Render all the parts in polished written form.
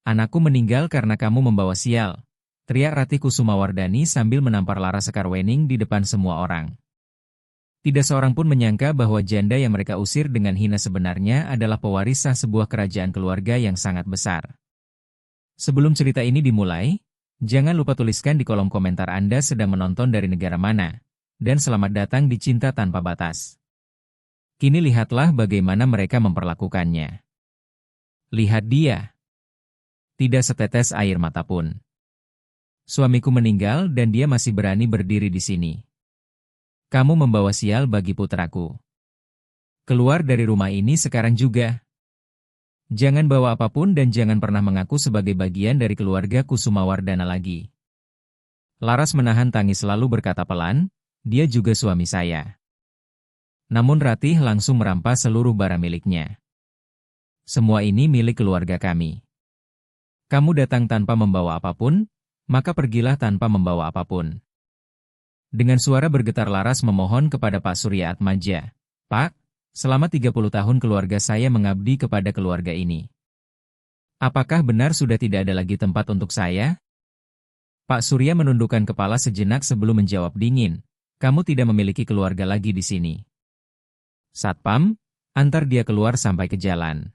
Anakku meninggal karena kamu membawa sial, teriak Ratih Kusumawardhani sambil menampar Laras Sekarwening di depan semua orang. Tidak seorang pun menyangka bahwa janda yang mereka usir dengan hina sebenarnya adalah pewaris sah sebuah kerajaan keluarga yang sangat besar. Sebelum cerita ini dimulai, jangan lupa tuliskan di kolom komentar Anda sedang menonton dari negara mana, dan selamat datang di Cinta Tanpa Batas. Kini lihatlah bagaimana mereka memperlakukannya. Lihat dia. Tidak setetes air mata pun. Suamiku meninggal dan dia masih berani berdiri di sini. Kamu membawa sial bagi putraku. Keluar dari rumah ini sekarang juga. Jangan bawa apapun dan jangan pernah mengaku sebagai bagian dari keluarga Kusumawardhana lagi. Laras menahan tangis lalu berkata pelan, dia juga suami saya. Namun Ratih langsung merampas seluruh barang miliknya. Semua ini milik keluarga kami. Kamu datang tanpa membawa apapun, maka pergilah tanpa membawa apapun. Dengan suara bergetar Laras memohon kepada Pak Surya Atmaja, Pak, selama 30 tahun keluarga saya mengabdi kepada keluarga ini. Apakah benar sudah tidak ada lagi tempat untuk saya? Pak Surya menundukkan kepala sejenak sebelum menjawab dingin, kamu tidak memiliki keluarga lagi di sini. Satpam, antar dia keluar sampai ke jalan.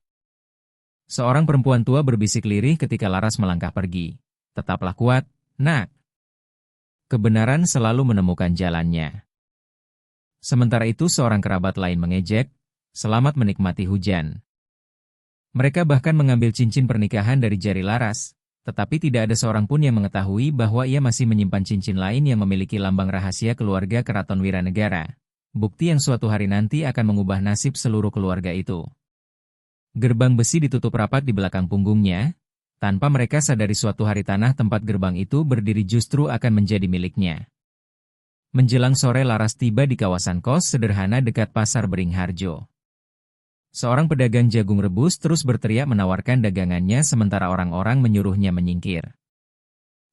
Seorang perempuan tua berbisik lirih ketika Laras melangkah pergi. Tetaplah kuat, nak. Kebenaran selalu menemukan jalannya. Sementara itu seorang kerabat lain mengejek, selamat menikmati hujan. Mereka bahkan mengambil cincin pernikahan dari jari Laras, tetapi tidak ada seorang pun yang mengetahui bahwa ia masih menyimpan cincin lain yang memiliki lambang rahasia keluarga Keraton Wiranegara. Bukti yang suatu hari nanti akan mengubah nasib seluruh keluarga itu. Gerbang besi ditutup rapat di belakang punggungnya. Tanpa mereka sadari suatu hari tanah tempat gerbang itu berdiri justru akan menjadi miliknya. Menjelang sore Laras tiba di kawasan kos sederhana dekat Pasar Beringharjo. Seorang pedagang jagung rebus terus berteriak menawarkan dagangannya sementara orang-orang menyuruhnya menyingkir.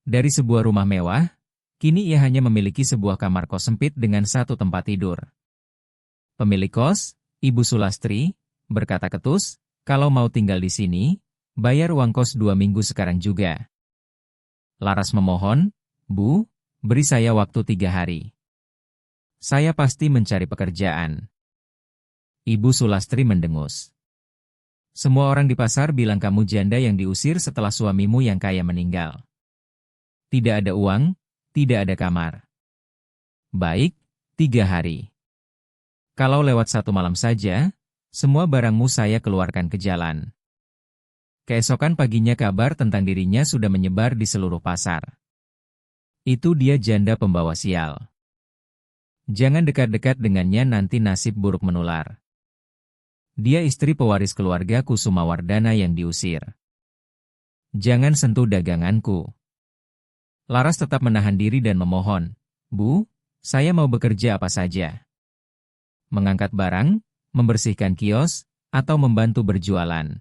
Dari sebuah rumah mewah, kini ia hanya memiliki sebuah kamar kos sempit dengan satu tempat tidur. Pemilik kos, Ibu Sulastri, berkata ketus, kalau mau tinggal di sini, bayar uang kos 2 minggu sekarang juga. Laras memohon, Bu, beri saya waktu 3 hari. Saya pasti mencari pekerjaan. Ibu Sulastri mendengus. Semua orang di pasar bilang kamu janda yang diusir setelah suamimu yang kaya meninggal. Tidak ada uang, tidak ada kamar. Baik, 3 hari. Kalau lewat 1 malam saja, semua barangmu saya keluarkan ke jalan. Keesokan paginya kabar tentang dirinya sudah menyebar di seluruh pasar. Itu dia janda pembawa sial. Jangan dekat-dekat dengannya nanti nasib buruk menular. Dia istri pewaris keluarga Kusumawardhana yang diusir. Jangan sentuh daganganku. Laras tetap menahan diri dan memohon, Bu, saya mau bekerja apa saja. Mengangkat barang, membersihkan kios, atau membantu berjualan.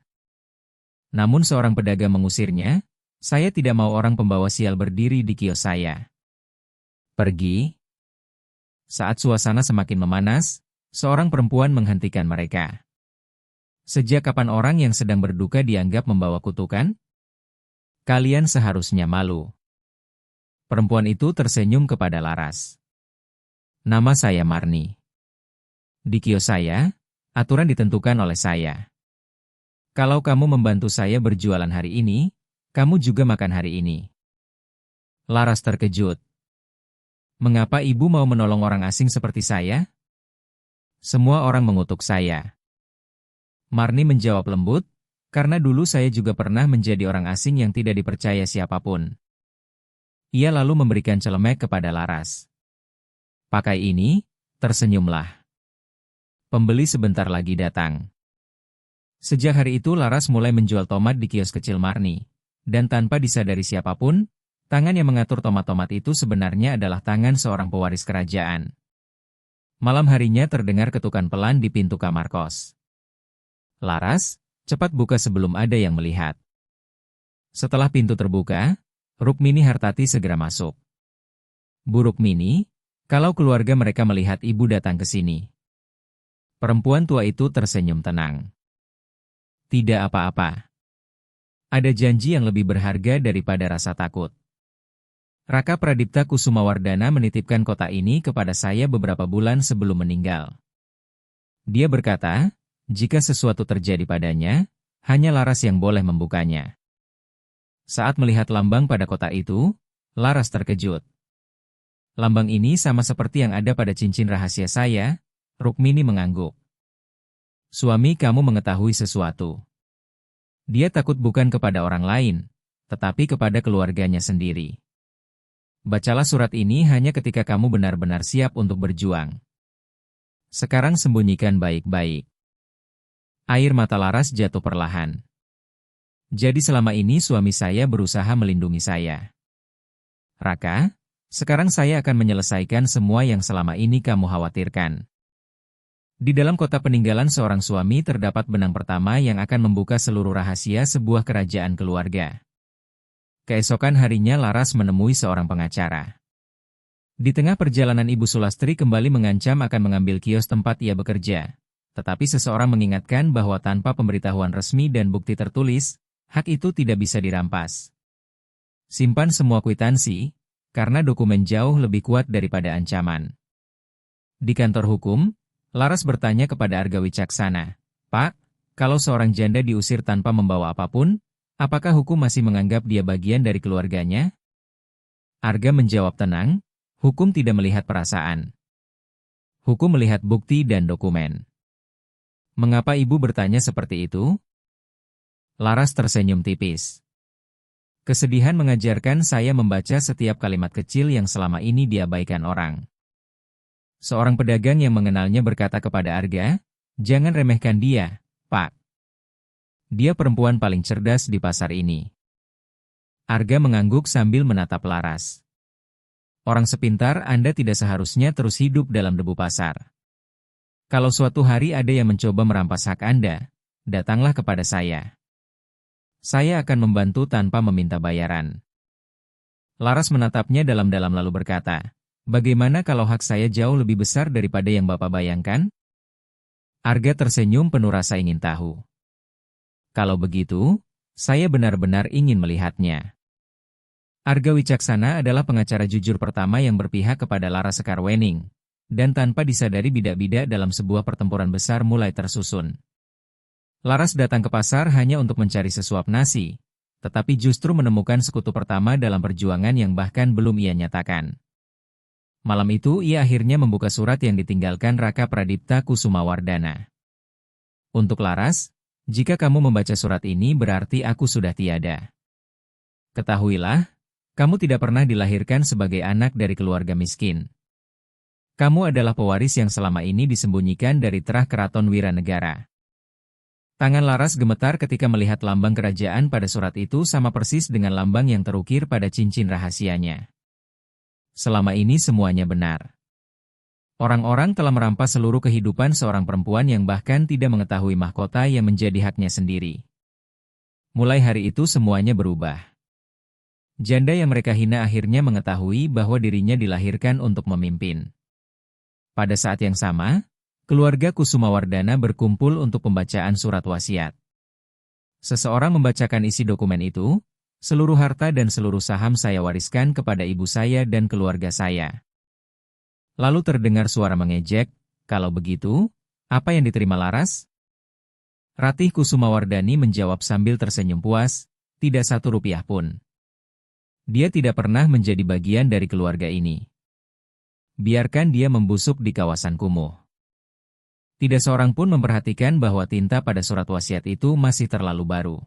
Namun seorang pedagang mengusirnya, saya tidak mau orang pembawa sial berdiri di kios saya. Pergi. Saat suasana semakin memanas, seorang perempuan menghentikan mereka. Sejak kapan orang yang sedang berduka dianggap membawa kutukan? Kalian seharusnya malu. Perempuan itu tersenyum kepada Laras. Nama saya Marni. Di kios saya, aturan ditentukan oleh saya. Kalau kamu membantu saya berjualan hari ini, kamu juga makan hari ini. Laras terkejut. Mengapa ibu mau menolong orang asing seperti saya? Semua orang mengutuk saya. Marni menjawab lembut, karena dulu saya juga pernah menjadi orang asing yang tidak dipercaya siapapun. Ia lalu memberikan celemek kepada Laras. Pakai ini, tersenyumlah. Pembeli sebentar lagi datang. Sejak hari itu Laras mulai menjual tomat di kios kecil Marni. Dan tanpa disadari siapapun, tangan yang mengatur tomat-tomat itu sebenarnya adalah tangan seorang pewaris kerajaan. Malam harinya terdengar ketukan pelan di pintu kamar kos. Laras, cepat buka sebelum ada yang melihat. Setelah pintu terbuka, Rukmini Hartati segera masuk. Bu Rukmini, kalau keluarga mereka melihat ibu datang ke sini. Perempuan tua itu tersenyum tenang. Tidak apa-apa. Ada janji yang lebih berharga daripada rasa takut. Raka Pradipta Kusumawardana menitipkan kota ini kepada saya beberapa bulan sebelum meninggal. Dia berkata, jika sesuatu terjadi padanya, hanya Laras yang boleh membukanya. Saat melihat lambang pada kota itu, Laras terkejut. Lambang ini sama seperti yang ada pada cincin rahasia saya. Rukmini mengangguk. Suami kamu mengetahui sesuatu. Dia takut bukan kepada orang lain, tetapi kepada keluarganya sendiri. Bacalah surat ini hanya ketika kamu benar-benar siap untuk berjuang. Sekarang sembunyikan baik-baik. Air mata Laras jatuh perlahan. Jadi selama ini suami saya berusaha melindungi saya. Raka, sekarang saya akan menyelesaikan semua yang selama ini kamu khawatirkan. Di dalam kota peninggalan seorang suami terdapat benang pertama yang akan membuka seluruh rahasia sebuah kerajaan keluarga. Keesokan harinya Laras menemui seorang pengacara. Di tengah perjalanan Ibu Sulastri kembali mengancam akan mengambil kios tempat ia bekerja. Tetapi seseorang mengingatkan bahwa tanpa pemberitahuan resmi dan bukti tertulis, hak itu tidak bisa dirampas. Simpan semua kwitansi, karena dokumen jauh lebih kuat daripada ancaman. Di kantor hukum, Laras bertanya kepada Arga Wicaksana, "Pak, kalau seorang janda diusir tanpa membawa apapun, apakah hukum masih menganggap dia bagian dari keluarganya?" Arga menjawab tenang, "Hukum tidak melihat perasaan. Hukum melihat bukti dan dokumen." "Mengapa ibu bertanya seperti itu?" Laras tersenyum tipis. "Kesedihan mengajarkan saya membaca setiap kalimat kecil yang selama ini diabaikan orang." Seorang pedagang yang mengenalnya berkata kepada Arga, "Jangan remehkan dia, Pak. Dia perempuan paling cerdas di pasar ini." Arga mengangguk sambil menatap Laras. "Orang sepintar Anda tidak seharusnya terus hidup dalam debu pasar. Kalau suatu hari ada yang mencoba merampas hak Anda, datanglah kepada saya. Saya akan membantu tanpa meminta bayaran." Laras menatapnya dalam-dalam lalu berkata, "Bagaimana kalau hak saya jauh lebih besar daripada yang Bapak bayangkan?" Arga tersenyum penuh rasa ingin tahu. "Kalau begitu, saya benar-benar ingin melihatnya." Arga Wicaksana adalah pengacara jujur pertama yang berpihak kepada Laras Sekarwening, dan tanpa disadari bidak-bidak dalam sebuah pertempuran besar mulai tersusun. Laras datang ke pasar hanya untuk mencari sesuap nasi, tetapi justru menemukan sekutu pertama dalam perjuangan yang bahkan belum ia nyatakan. Malam itu ia akhirnya membuka surat yang ditinggalkan Raka Pradipta Kusumawardana. "Untuk Laras, jika kamu membaca surat ini berarti aku sudah tiada. Ketahuilah, kamu tidak pernah dilahirkan sebagai anak dari keluarga miskin. Kamu adalah pewaris yang selama ini disembunyikan dari terah keraton Wiranegara." Tangan Laras gemetar ketika melihat lambang kerajaan pada surat itu sama persis dengan lambang yang terukir pada cincin rahasianya. Selama ini semuanya benar. Orang-orang telah merampas seluruh kehidupan seorang perempuan yang bahkan tidak mengetahui mahkota yang menjadi haknya sendiri. Mulai hari itu semuanya berubah. Janda yang mereka hina akhirnya mengetahui bahwa dirinya dilahirkan untuk memimpin. Pada saat yang sama, keluarga Kusumawardana berkumpul untuk pembacaan surat wasiat. Seseorang membacakan isi dokumen itu, "Seluruh harta dan seluruh saham saya wariskan kepada ibu saya dan keluarga saya." Lalu terdengar suara mengejek, "Kalau begitu, apa yang diterima Laras?" Ratih Kusumawardani menjawab sambil tersenyum puas, "Tidak 1 rupiah pun. Dia tidak pernah menjadi bagian dari keluarga ini. Biarkan dia membusuk di kawasan kumuh." Tidak seorang pun memperhatikan bahwa tinta pada surat wasiat itu masih terlalu baru.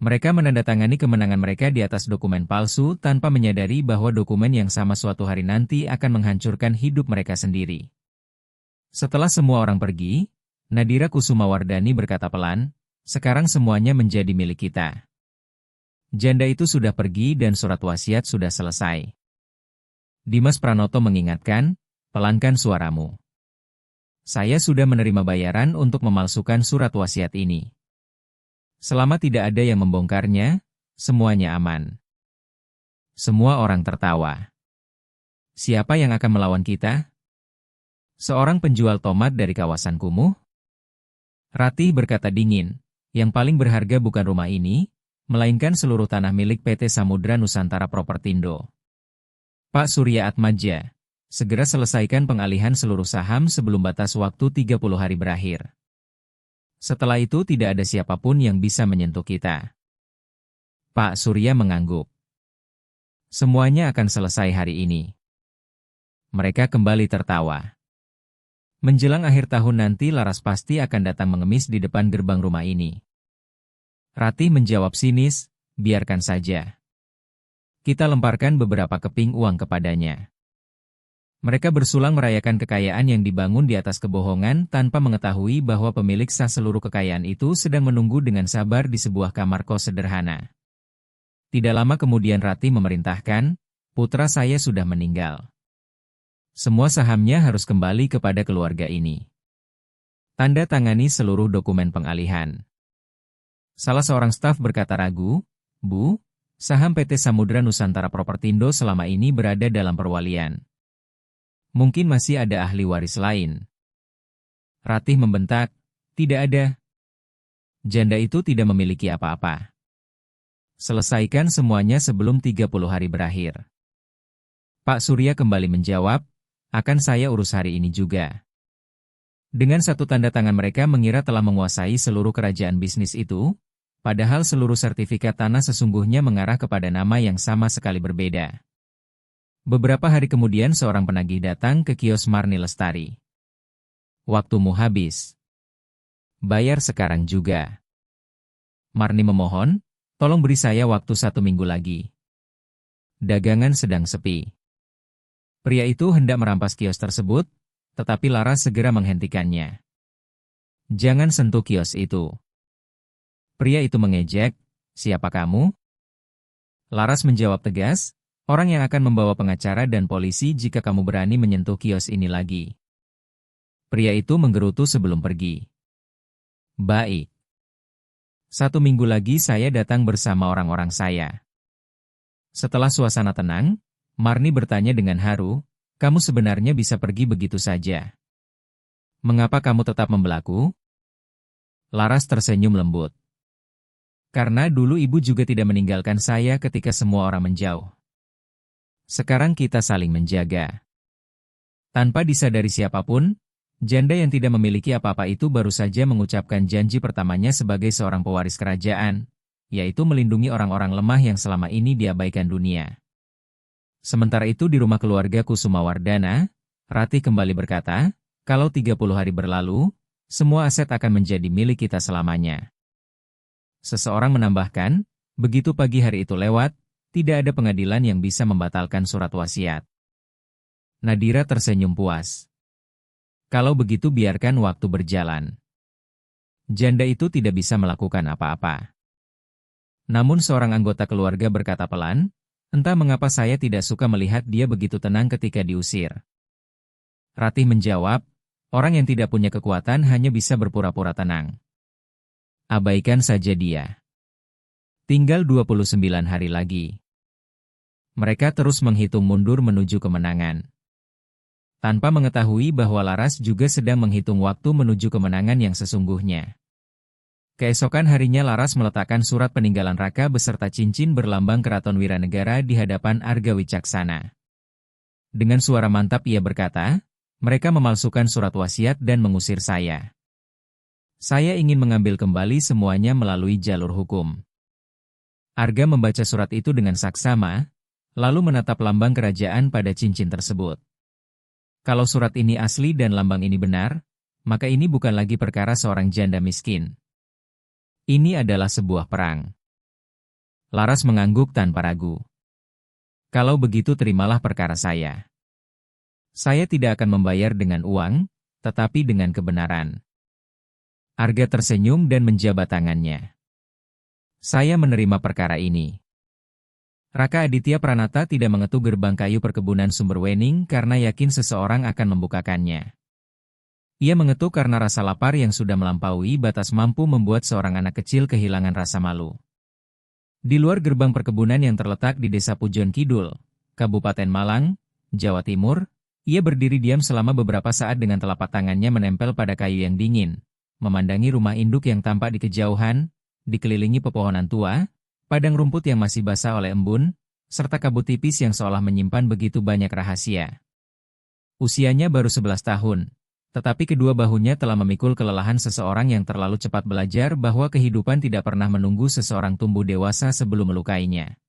Mereka menandatangani kemenangan mereka di atas dokumen palsu tanpa menyadari bahwa dokumen yang sama suatu hari nanti akan menghancurkan hidup mereka sendiri. Setelah semua orang pergi, Nadira Kusumawardani berkata pelan, "Sekarang semuanya menjadi milik kita. Janda itu sudah pergi dan surat wasiat sudah selesai." Dimas Pranoto mengingatkan, "Pelankan suaramu. Saya sudah menerima bayaran untuk memalsukan surat wasiat ini. Selama tidak ada yang membongkarnya, semuanya aman." Semua orang tertawa. "Siapa yang akan melawan kita? Seorang penjual tomat dari kawasan kumuh?" Ratih berkata dingin, "Yang paling berharga bukan rumah ini, melainkan seluruh tanah milik PT Samudra Nusantara Propertindo. Pak Surya Atmaja, segera selesaikan pengalihan seluruh saham sebelum batas waktu 30 hari berakhir. Setelah itu tidak ada siapapun yang bisa menyentuh kita. Pak Surya mengangguk. Semuanya akan selesai hari ini. Mereka kembali tertawa. Menjelang akhir tahun nanti Laras pasti akan datang mengemis di depan gerbang rumah ini. Ratih menjawab sinis, biarkan saja. Kita lemparkan beberapa keping uang kepadanya. Mereka bersulang merayakan kekayaan yang dibangun di atas kebohongan tanpa mengetahui bahwa pemilik sah seluruh kekayaan itu sedang menunggu dengan sabar di sebuah kamar kos sederhana. Tidak lama kemudian Ratih memerintahkan, putra saya sudah meninggal. Semua sahamnya harus kembali kepada keluarga ini. Tanda tangani seluruh dokumen pengalihan. Salah seorang staf berkata ragu, Bu, saham PT Samudra Nusantara Propertindo selama ini berada dalam perwalian. Mungkin masih ada ahli waris lain. Ratih membentak, tidak ada. Janda itu tidak memiliki apa-apa. Selesaikan semuanya sebelum 30 hari berakhir. Pak Surya kembali menjawab, akan saya urus hari ini juga. Dengan satu tanda tangan mereka mengira telah menguasai seluruh kerajaan bisnis itu, padahal seluruh sertifikat tanah sesungguhnya mengarah kepada nama yang sama sekali berbeda. Beberapa hari kemudian seorang penagih datang ke kios Marni Lestari. Waktumu habis. Bayar sekarang juga. Marni memohon, tolong beri saya waktu 1 minggu lagi. Dagangan sedang sepi. Pria itu hendak merampas kios tersebut, tetapi Laras segera menghentikannya. Jangan sentuh kios itu. Pria itu mengejek, siapa kamu? Laras menjawab tegas, orang yang akan membawa pengacara dan polisi jika kamu berani menyentuh kios ini lagi. Pria itu menggerutu sebelum pergi. Baik. 1 minggu lagi saya datang bersama orang-orang saya. Setelah suasana tenang, Marni bertanya dengan haru, kamu sebenarnya bisa pergi begitu saja. Mengapa kamu tetap membelaku? Laras tersenyum lembut. Karena dulu ibu juga tidak meninggalkan saya ketika semua orang menjauh. Sekarang kita saling menjaga. Tanpa disadari siapapun, janda yang tidak memiliki apa-apa itu baru saja mengucapkan janji pertamanya sebagai seorang pewaris kerajaan, yaitu melindungi orang-orang lemah yang selama ini diabaikan dunia. Sementara itu di rumah keluarga Kusumawardana, Ratih kembali berkata, kalau 30 hari berlalu, semua aset akan menjadi milik kita selamanya. Seseorang menambahkan, begitu pagi hari itu lewat, tidak ada pengadilan yang bisa membatalkan surat wasiat. Nadira tersenyum puas. Kalau begitu biarkan waktu berjalan. Janda itu tidak bisa melakukan apa-apa. Namun seorang anggota keluarga berkata pelan, entah mengapa saya tidak suka melihat dia begitu tenang ketika diusir. Ratih menjawab, orang yang tidak punya kekuatan hanya bisa berpura-pura tenang. Abaikan saja dia. Tinggal 29 hari lagi. Mereka terus menghitung mundur menuju kemenangan. Tanpa mengetahui bahwa Laras juga sedang menghitung waktu menuju kemenangan yang sesungguhnya. Keesokan harinya Laras meletakkan surat peninggalan Raka beserta cincin berlambang Keraton Wiranegara di hadapan Arga Wicaksana. Dengan suara mantap ia berkata, mereka memalsukan surat wasiat dan mengusir saya. Saya ingin mengambil kembali semuanya melalui jalur hukum. Arga membaca surat itu dengan saksama, lalu menatap lambang kerajaan pada cincin tersebut. Kalau surat ini asli dan lambang ini benar, maka ini bukan lagi perkara seorang janda miskin. Ini adalah sebuah perang. Laras mengangguk tanpa ragu. Kalau begitu terimalah perkara saya. Saya tidak akan membayar dengan uang, tetapi dengan kebenaran. Arga tersenyum dan menjabat tangannya. Saya menerima perkara ini. Raka Aditya Pranata tidak mengetuk gerbang kayu perkebunan Sumberwening karena yakin seseorang akan membukakannya. Ia mengetuk karena rasa lapar yang sudah melampaui batas mampu membuat seorang anak kecil kehilangan rasa malu. Di luar gerbang perkebunan yang terletak di Desa Pujon Kidul, Kabupaten Malang, Jawa Timur, ia berdiri diam selama beberapa saat dengan telapak tangannya menempel pada kayu yang dingin, memandangi rumah induk yang tampak di kejauhan, dikelilingi pepohonan tua, padang rumput yang masih basah oleh embun, serta kabut tipis yang seolah menyimpan begitu banyak rahasia. Usianya baru 11 tahun, tetapi kedua bahunya telah memikul kelelahan seseorang yang terlalu cepat belajar bahwa kehidupan tidak pernah menunggu seseorang tumbuh dewasa sebelum melukainya.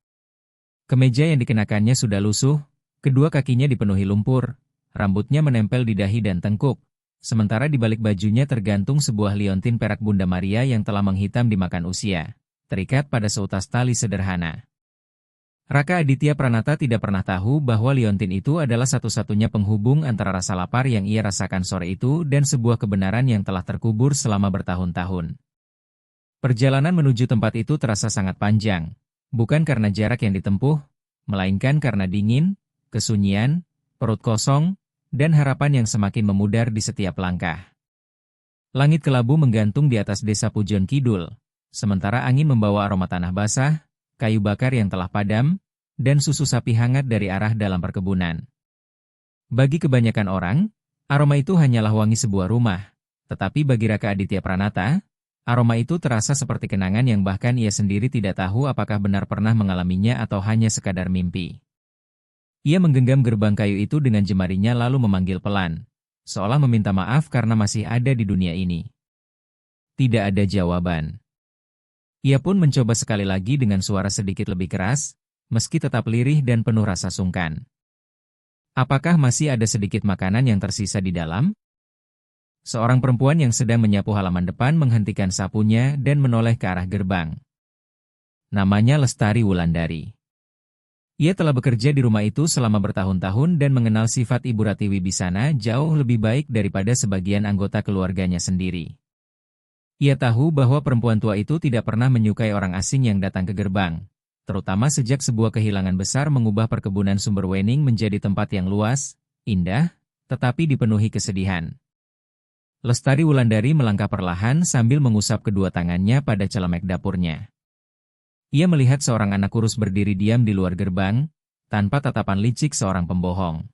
Kemeja yang dikenakannya sudah lusuh, kedua kakinya dipenuhi lumpur, rambutnya menempel di dahi dan tengkuk, sementara di balik bajunya tergantung sebuah liontin perak Bunda Maria yang telah menghitam dimakan usia, terikat pada seutas tali sederhana. Raka Aditya Pranata tidak pernah tahu bahwa liontin itu adalah satu-satunya penghubung antara rasa lapar yang ia rasakan sore itu dan sebuah kebenaran yang telah terkubur selama bertahun-tahun. Perjalanan menuju tempat itu terasa sangat panjang, bukan karena jarak yang ditempuh, melainkan karena dingin, kesunyian, perut kosong, dan harapan yang semakin memudar di setiap langkah. Langit kelabu menggantung di atas desa Pujon Kidul, sementara angin membawa aroma tanah basah, kayu bakar yang telah padam, dan susu sapi hangat dari arah dalam perkebunan. Bagi kebanyakan orang, aroma itu hanyalah wangi sebuah rumah, tetapi bagi Raka Aditya Pranata, aroma itu terasa seperti kenangan yang bahkan ia sendiri tidak tahu apakah benar pernah mengalaminya atau hanya sekadar mimpi. Ia menggenggam gerbang kayu itu dengan jemarinya lalu memanggil pelan, seolah meminta maaf karena masih ada di dunia ini. Tidak ada jawaban. Ia pun mencoba sekali lagi dengan suara sedikit lebih keras, meski tetap lirih dan penuh rasa sungkan. Apakah masih ada sedikit makanan yang tersisa di dalam? Seorang perempuan yang sedang menyapu halaman depan menghentikan sapunya dan menoleh ke arah gerbang. Namanya Lestari Wulandari. Ia telah bekerja di rumah itu selama bertahun-tahun dan mengenal sifat Ibu Rati Wibisana jauh lebih baik daripada sebagian anggota keluarganya sendiri. Ia tahu bahwa perempuan tua itu tidak pernah menyukai orang asing yang datang ke gerbang, terutama sejak sebuah kehilangan besar mengubah perkebunan Sumberwening menjadi tempat yang luas, indah, tetapi dipenuhi kesedihan. Lestari Wulandari melangkah perlahan sambil mengusap kedua tangannya pada celemek dapurnya. Ia melihat seorang anak kurus berdiri diam di luar gerbang, tanpa tatapan licik seorang pembohong.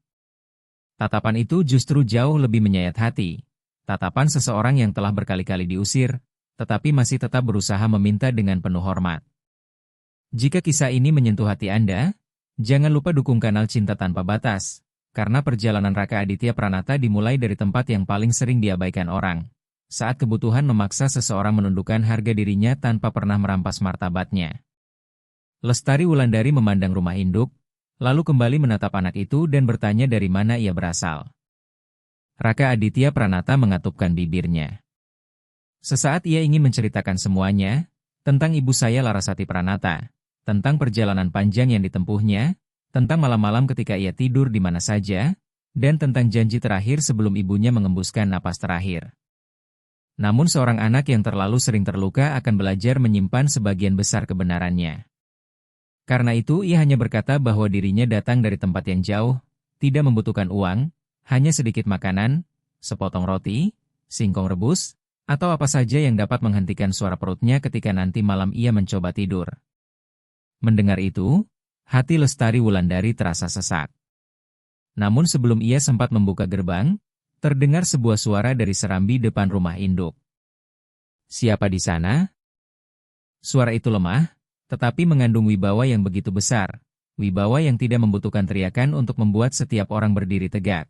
Tatapan itu justru jauh lebih menyayat hati. Tatapan seseorang yang telah berkali-kali diusir, tetapi masih tetap berusaha meminta dengan penuh hormat. Jika kisah ini menyentuh hati Anda, jangan lupa dukung kanal Cinta Tanpa Batas, karena perjalanan Raka Aditya Pranata dimulai dari tempat yang paling sering diabaikan orang, saat kebutuhan memaksa seseorang menundukkan harga dirinya tanpa pernah merampas martabatnya. Lestari Wulandari memandang rumah induk, lalu kembali menatap anak itu dan bertanya dari mana ia berasal. Raka Aditya Pranata mengatupkan bibirnya. Sesaat ia ingin menceritakan semuanya, tentang ibu saya Larasati Pranata, tentang perjalanan panjang yang ditempuhnya, tentang malam-malam ketika ia tidur di mana saja, dan tentang janji terakhir sebelum ibunya mengembuskan napas terakhir. Namun seorang anak yang terlalu sering terluka akan belajar menyimpan sebagian besar kebenarannya. Karena itu ia hanya berkata bahwa dirinya datang dari tempat yang jauh, tidak membutuhkan uang, hanya sedikit makanan, sepotong roti, singkong rebus, atau apa saja yang dapat menghentikan suara perutnya ketika nanti malam ia mencoba tidur. Mendengar itu, hati Lestari Wulandari terasa sesak. Namun sebelum ia sempat membuka gerbang, terdengar sebuah suara dari serambi depan rumah induk. Siapa di sana? Suara itu lemah, tetapi mengandung wibawa yang begitu besar, wibawa yang tidak membutuhkan teriakan untuk membuat setiap orang berdiri tegak.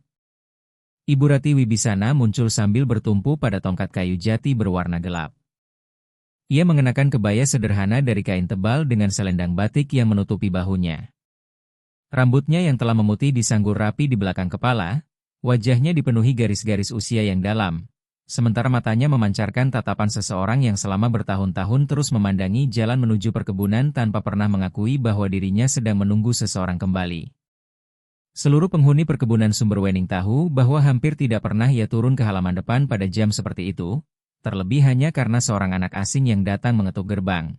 Ibu Rati Wibisana muncul sambil bertumpu pada tongkat kayu jati berwarna gelap. Ia mengenakan kebaya sederhana dari kain tebal dengan selendang batik yang menutupi bahunya. Rambutnya yang telah memutih disanggur rapi di belakang kepala, wajahnya dipenuhi garis-garis usia yang dalam, sementara matanya memancarkan tatapan seseorang yang selama bertahun-tahun terus memandangi jalan menuju perkebunan tanpa pernah mengakui bahwa dirinya sedang menunggu seseorang kembali. Seluruh penghuni perkebunan Sumberwening tahu bahwa hampir tidak pernah ia turun ke halaman depan pada jam seperti itu, terlebih hanya karena seorang anak asing yang datang mengetuk gerbang.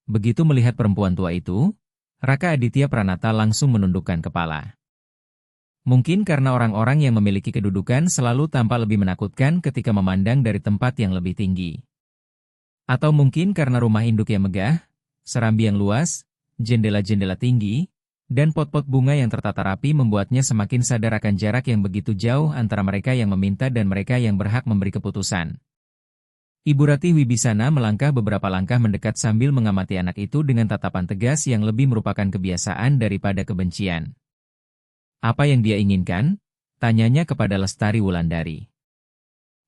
Begitu melihat perempuan tua itu, Raka Aditya Pranata langsung menundukkan kepala. Mungkin karena orang-orang yang memiliki kedudukan selalu tampak lebih menakutkan ketika memandang dari tempat yang lebih tinggi. Atau mungkin karena rumah induk yang megah, serambi yang luas, jendela-jendela tinggi, dan pot-pot bunga yang tertata rapi membuatnya semakin sadar akan jarak yang begitu jauh antara mereka yang meminta dan mereka yang berhak memberi keputusan. Ibu Ratih Wibisana melangkah beberapa langkah mendekat sambil mengamati anak itu dengan tatapan tegas yang lebih merupakan kebiasaan daripada kebencian. "Apa yang dia inginkan?" tanyanya kepada Lestari Wulandari.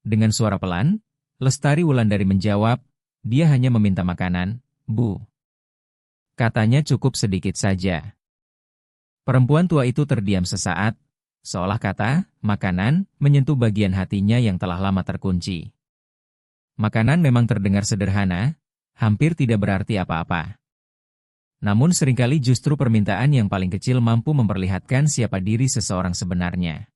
Dengan suara pelan, Lestari Wulandari menjawab, "Dia hanya meminta makanan, Bu." Katanya cukup sedikit saja. Perempuan tua itu terdiam sesaat, seolah kata, makanan, menyentuh bagian hatinya yang telah lama terkunci. Makanan memang terdengar sederhana, hampir tidak berarti apa-apa. Namun seringkali justru permintaan yang paling kecil mampu memperlihatkan siapa diri seseorang sebenarnya.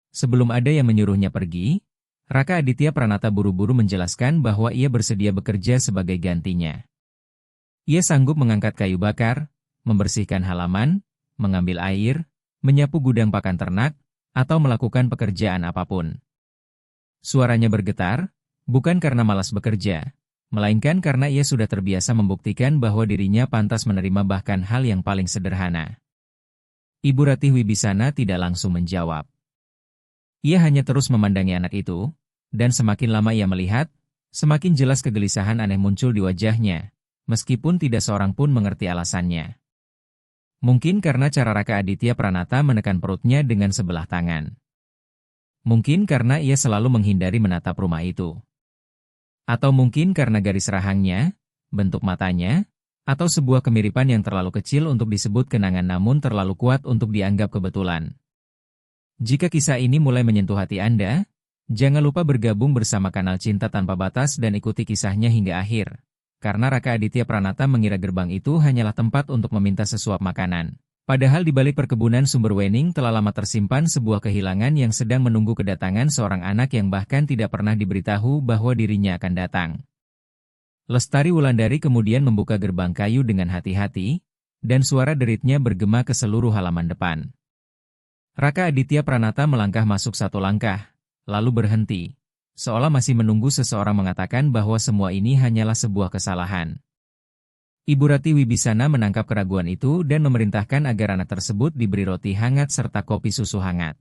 Sebelum ada yang menyuruhnya pergi, Raka Aditya Pranata buru-buru menjelaskan bahwa ia bersedia bekerja sebagai gantinya. Ia sanggup mengangkat kayu bakar, membersihkan halaman, mengambil air, menyapu gudang pakan ternak, atau melakukan pekerjaan apapun. Suaranya bergetar, bukan karena malas bekerja, melainkan karena ia sudah terbiasa membuktikan bahwa dirinya pantas menerima bahkan hal yang paling sederhana. Ibu Ratih Wibisana tidak langsung menjawab. Ia hanya terus memandangi anak itu, dan semakin lama ia melihat, semakin jelas kegelisahan aneh muncul di wajahnya, meskipun tidak seorang pun mengerti alasannya. Mungkin karena cara Raka Aditya Pranata menekan perutnya dengan sebelah tangan. Mungkin karena ia selalu menghindari menatap rumah itu. Atau mungkin karena garis rahangnya, bentuk matanya, atau sebuah kemiripan yang terlalu kecil untuk disebut kenangan namun terlalu kuat untuk dianggap kebetulan. Jika kisah ini mulai menyentuh hati Anda, jangan lupa bergabung bersama kanal Cinta Tanpa Batas dan ikuti kisahnya hingga akhir. Karena Raka Aditya Pranata mengira gerbang itu hanyalah tempat untuk meminta sesuap makanan. Padahal di balik perkebunan sumber Wening telah lama tersimpan sebuah kehilangan yang sedang menunggu kedatangan seorang anak yang bahkan tidak pernah diberitahu bahwa dirinya akan datang. Lestari Wulandari kemudian membuka gerbang kayu dengan hati-hati, dan suara deritnya bergema ke seluruh halaman depan. Raka Aditya Pranata melangkah masuk satu langkah, lalu berhenti. Seolah masih menunggu seseorang mengatakan bahwa semua ini hanyalah sebuah kesalahan. Ibu Ratih Wibisana menangkap keraguan itu dan memerintahkan agar anak tersebut diberi roti hangat serta kopi susu hangat.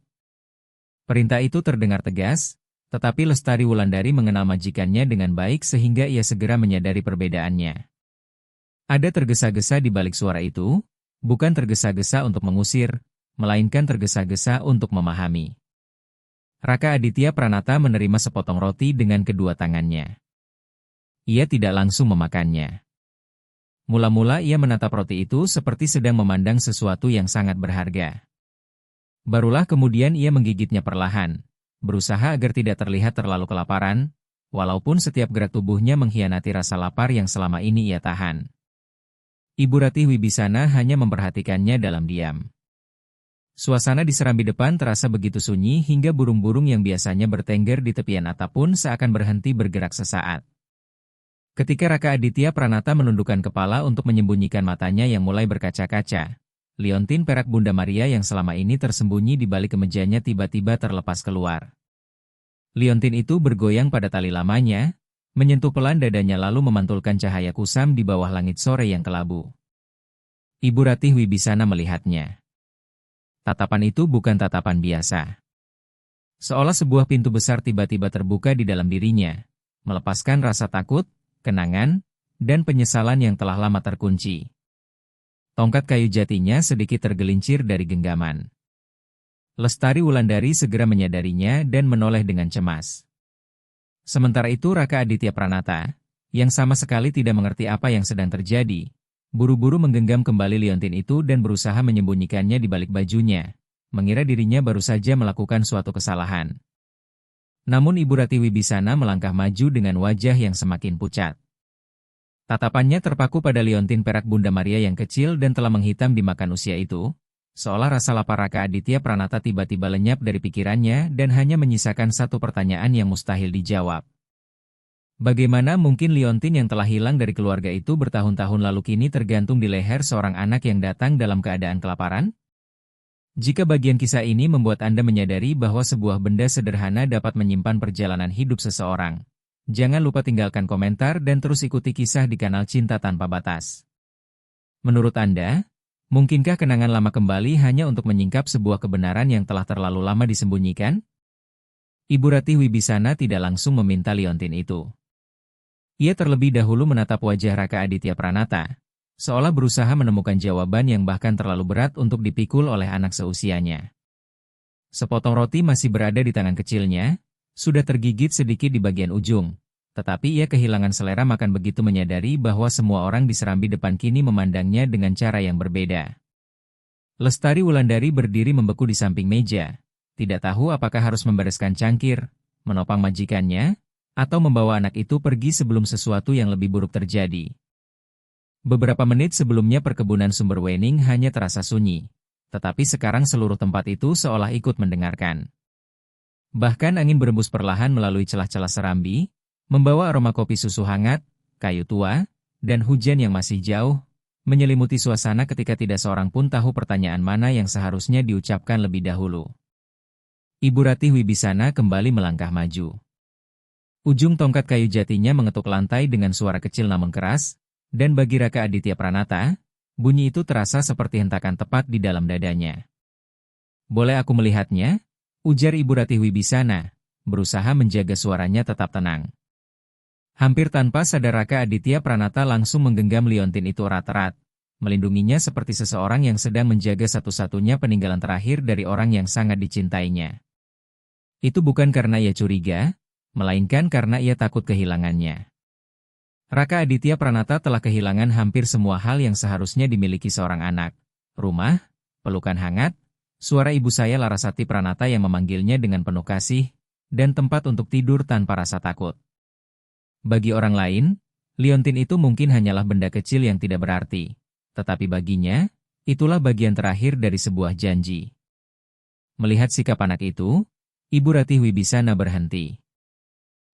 Perintah itu terdengar tegas, tetapi Lestari Wulandari mengenal majikannya dengan baik sehingga ia segera menyadari perbedaannya. Ada tergesa-gesa di balik suara itu, bukan tergesa-gesa untuk mengusir, melainkan tergesa-gesa untuk memahami. Raka Aditya Pranata menerima sepotong roti dengan kedua tangannya. Ia tidak langsung memakannya. Mula-mula ia menatap roti itu seperti sedang memandang sesuatu yang sangat berharga. Barulah kemudian ia menggigitnya perlahan, berusaha agar tidak terlihat terlalu kelaparan, walaupun setiap gerak tubuhnya mengkhianati rasa lapar yang selama ini ia tahan. Ibu Ratih Wibisana hanya memperhatikannya dalam diam. Suasana di serambi depan terasa begitu sunyi hingga burung-burung yang biasanya bertengger di tepian atap pun seakan berhenti bergerak sesaat. Ketika Raka Aditya Pranata menundukkan kepala untuk menyembunyikan matanya yang mulai berkaca-kaca, liontin perak Bunda Maria yang selama ini tersembunyi di balik kemejanya tiba-tiba terlepas keluar. Liontin itu bergoyang pada tali lamanya, menyentuh pelan dadanya lalu memantulkan cahaya kusam di bawah langit sore yang kelabu. Ibu Ratih Wibisana melihatnya. Tatapan itu bukan tatapan biasa. Seolah sebuah pintu besar tiba-tiba terbuka di dalam dirinya, melepaskan rasa takut, kenangan, dan penyesalan yang telah lama terkunci. Tongkat kayu jatinya sedikit tergelincir dari genggaman. Lestari Wulandari segera menyadarinya dan menoleh dengan cemas. Sementara itu Raka Aditya Pranata, yang sama sekali tidak mengerti apa yang sedang terjadi, buru-buru menggenggam kembali liontin itu dan berusaha menyembunyikannya di balik bajunya, mengira dirinya baru saja melakukan suatu kesalahan. Namun Ibu Ratih Wibisana melangkah maju dengan wajah yang semakin pucat. Tatapannya terpaku pada liontin perak Bunda Maria yang kecil dan telah menghitam dimakan usia itu, seolah rasa lapar Raka Aditya Pranata tiba-tiba lenyap dari pikirannya dan hanya menyisakan satu pertanyaan yang mustahil dijawab. Bagaimana mungkin liontin yang telah hilang dari keluarga itu bertahun-tahun lalu kini tergantung di leher seorang anak yang datang dalam keadaan kelaparan? Jika bagian kisah ini membuat Anda menyadari bahwa sebuah benda sederhana dapat menyimpan perjalanan hidup seseorang, jangan lupa tinggalkan komentar dan terus ikuti kisah di kanal Cinta Tanpa Batas. Menurut Anda, mungkinkah kenangan lama kembali hanya untuk menyingkap sebuah kebenaran yang telah terlalu lama disembunyikan? Ibu Ratih Wibisana tidak langsung meminta liontin itu. Ia terlebih dahulu menatap wajah Raka Aditya Pranata, seolah berusaha menemukan jawaban yang bahkan terlalu berat untuk dipikul oleh anak seusianya. Sepotong roti masih berada di tangan kecilnya, sudah tergigit sedikit di bagian ujung, tetapi ia kehilangan selera makan begitu menyadari bahwa semua orang di Serambi depan kini memandangnya dengan cara yang berbeda. Lestari Wulandari berdiri membeku di samping meja, tidak tahu apakah harus membereskan cangkir, menopang majikannya, atau membawa anak itu pergi sebelum sesuatu yang lebih buruk terjadi. Beberapa menit sebelumnya perkebunan Sumber Wening hanya terasa sunyi, tetapi sekarang seluruh tempat itu seolah ikut mendengarkan. Bahkan angin berembus perlahan melalui celah-celah Serambi, membawa aroma kopi susu hangat, kayu tua, dan hujan yang masih jauh, menyelimuti suasana ketika tidak seorang pun tahu pertanyaan mana yang seharusnya diucapkan lebih dahulu. Ibu Ratih Wibisana kembali melangkah maju. Ujung tongkat kayu jatinya mengetuk lantai dengan suara kecil namun keras, dan bagi Raka Aditya Pranata, bunyi itu terasa seperti hentakan tepat di dalam dadanya. "Boleh aku melihatnya?" ujar Ibu Ratih Wibisana, berusaha menjaga suaranya tetap tenang. Hampir tanpa sadar Raka Aditya Pranata langsung menggenggam liontin itu erat-erat, melindunginya seperti seseorang yang sedang menjaga satu-satunya peninggalan terakhir dari orang yang sangat dicintainya. Itu bukan karena ia curiga, melainkan karena ia takut kehilangannya. Raka Aditya Pranata telah kehilangan hampir semua hal yang seharusnya dimiliki seorang anak. Rumah, pelukan hangat, suara ibu saya Larasati Pranata yang memanggilnya dengan penuh kasih, dan tempat untuk tidur tanpa rasa takut. Bagi orang lain, liontin itu mungkin hanyalah benda kecil yang tidak berarti. Tetapi baginya, itulah bagian terakhir dari sebuah janji. Melihat sikap anak itu, Ibu Ratih Wibisana berhenti.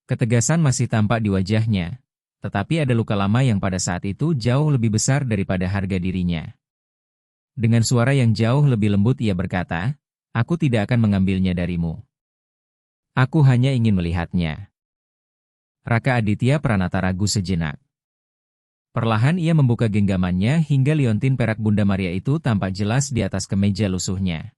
Ketegasan masih tampak di wajahnya, tetapi ada luka lama yang pada saat itu jauh lebih besar daripada harga dirinya. Dengan suara yang jauh lebih lembut ia berkata, "Aku tidak akan mengambilnya darimu. Aku hanya ingin melihatnya." Raka Aditya Pranata ragu sejenak. Perlahan ia membuka genggamannya hingga liontin perak Bunda Maria itu tampak jelas di atas kemeja lusuhnya.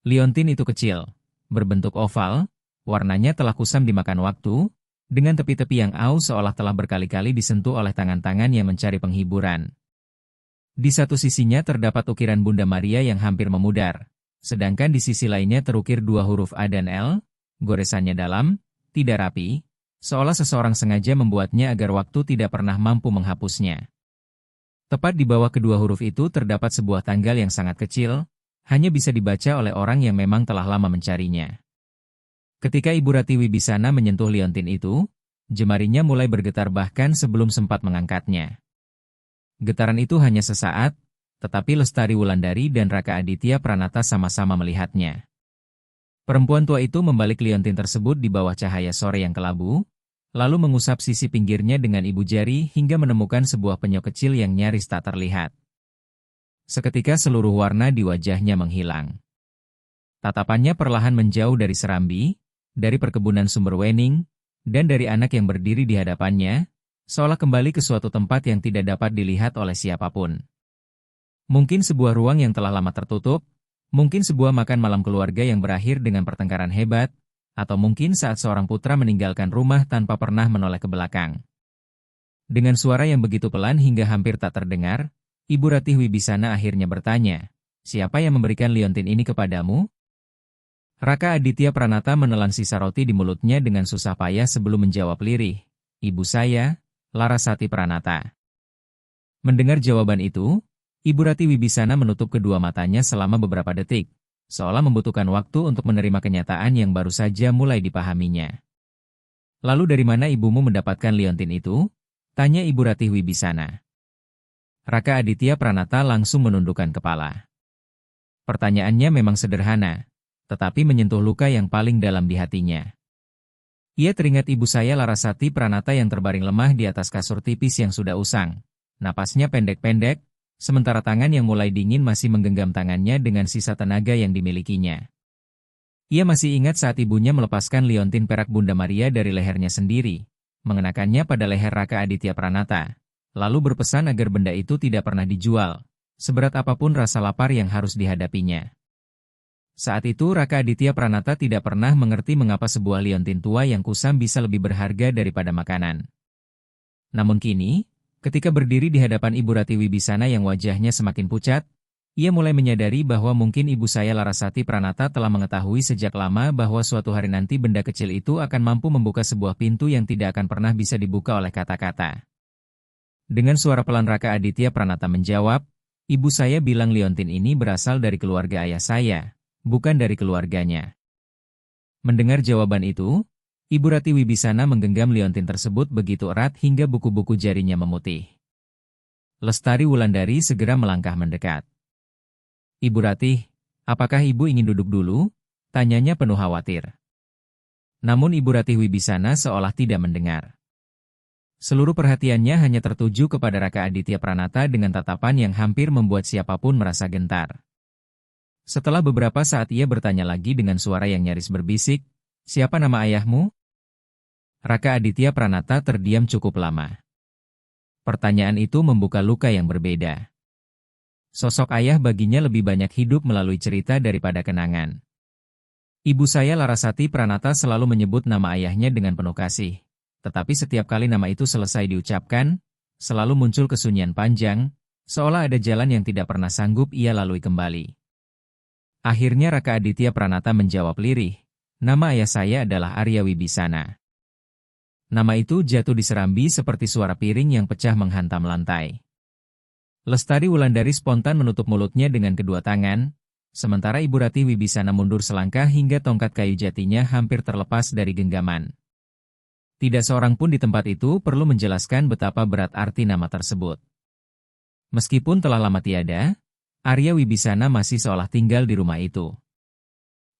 Liontin itu kecil, berbentuk oval, warnanya telah kusam dimakan waktu, dengan tepi-tepi yang aus seolah telah berkali-kali disentuh oleh tangan-tangan yang mencari penghiburan. Di satu sisinya terdapat ukiran Bunda Maria yang hampir memudar, sedangkan di sisi lainnya terukir dua huruf A dan L, goresannya dalam, tidak rapi, seolah seseorang sengaja membuatnya agar waktu tidak pernah mampu menghapusnya. Tepat di bawah kedua huruf itu terdapat sebuah tanggal yang sangat kecil, hanya bisa dibaca oleh orang yang memang telah lama mencarinya. Ketika Ibu Ratih Wibisana menyentuh liontin itu, jemarinya mulai bergetar bahkan sebelum sempat mengangkatnya. Getaran itu hanya sesaat, tetapi Lestari Wulandari dan Raka Aditya Pranata sama-sama melihatnya. Perempuan tua itu membalik liontin tersebut di bawah cahaya sore yang kelabu, lalu mengusap sisi pinggirnya dengan ibu jari hingga menemukan sebuah penyok kecil yang nyaris tak terlihat. Seketika seluruh warna di wajahnya menghilang. Tatapannya perlahan menjauh dari Serambi, dari perkebunan Sumber Wening, dan dari anak yang berdiri di hadapannya, seolah kembali ke suatu tempat yang tidak dapat dilihat oleh siapapun. Mungkin sebuah ruang yang telah lama tertutup, mungkin sebuah makan malam keluarga yang berakhir dengan pertengkaran hebat, atau mungkin saat seorang putra meninggalkan rumah tanpa pernah menoleh ke belakang. Dengan suara yang begitu pelan hingga hampir tak terdengar, Ibu Ratih Wibisana akhirnya bertanya, "Siapa yang memberikan liontin ini kepadamu?" Raka Aditya Pranata menelan sisa roti di mulutnya dengan susah payah sebelum menjawab lirih, "Ibu saya, Larasati Pranata." Mendengar jawaban itu, Ibu Ratih Wibisana menutup kedua matanya selama beberapa detik, seolah membutuhkan waktu untuk menerima kenyataan yang baru saja mulai dipahaminya. "Lalu dari mana ibumu mendapatkan liontin itu?" tanya Ibu Ratih Wibisana. Raka Aditya Pranata langsung menundukkan kepala. Pertanyaannya memang sederhana, tetapi menyentuh luka yang paling dalam di hatinya. Ia teringat ibu saya Larasati Pranata yang terbaring lemah di atas kasur tipis yang sudah usang. Napasnya pendek-pendek, sementara tangan yang mulai dingin masih menggenggam tangannya dengan sisa tenaga yang dimilikinya. Ia masih ingat saat ibunya melepaskan liontin perak Bunda Maria dari lehernya sendiri, mengenakannya pada leher Raka Aditya Pranata, lalu berpesan agar benda itu tidak pernah dijual, seberat apapun rasa lapar yang harus dihadapinya. Saat itu Raka Aditya Pranata tidak pernah mengerti mengapa sebuah liontin tua yang kusam bisa lebih berharga daripada makanan. Namun kini, ketika berdiri di hadapan Ibu Rati Wibisana yang wajahnya semakin pucat, ia mulai menyadari bahwa mungkin ibu saya Larasati Pranata telah mengetahui sejak lama bahwa suatu hari nanti benda kecil itu akan mampu membuka sebuah pintu yang tidak akan pernah bisa dibuka oleh kata-kata. Dengan suara pelan Raka Aditya Pranata menjawab, "Ibu saya bilang liontin ini berasal dari keluarga ayah saya, bukan dari keluarganya." Mendengar jawaban itu, Ibu Rati Wibisana menggenggam liontin tersebut begitu erat hingga buku-buku jarinya memutih. Lestari Wulandari segera melangkah mendekat. "Ibu Ratih, apakah ibu ingin duduk dulu?" tanyanya penuh khawatir. Namun Ibu Ratih Wibisana seolah tidak mendengar. Seluruh perhatiannya hanya tertuju kepada Raka Aditya Pranata dengan tatapan yang hampir membuat siapapun merasa gentar. Setelah beberapa saat ia bertanya lagi dengan suara yang nyaris berbisik, "Siapa nama ayahmu?" Raka Aditya Pranata terdiam cukup lama. Pertanyaan itu membuka luka yang berbeda. Sosok ayah baginya lebih banyak hidup melalui cerita daripada kenangan. Ibu saya Larasati Pranata selalu menyebut nama ayahnya dengan penuh kasih. Tetapi setiap kali nama itu selesai diucapkan, selalu muncul kesunyian panjang, seolah ada jalan yang tidak pernah sanggup ia lalui kembali. Akhirnya Raka Aditya Pranata menjawab lirih, "Nama ayah saya adalah Arya Wibisana." Nama itu jatuh di serambi seperti suara piring yang pecah menghantam lantai. Lestari Wulandari spontan menutup mulutnya dengan kedua tangan, sementara Ibu Rati Wibisana mundur selangkah hingga tongkat kayu jatinya hampir terlepas dari genggaman. Tidak seorang pun di tempat itu perlu menjelaskan betapa berat arti nama tersebut. Meskipun telah lama tiada, Arya Wibisana masih seolah tinggal di rumah itu.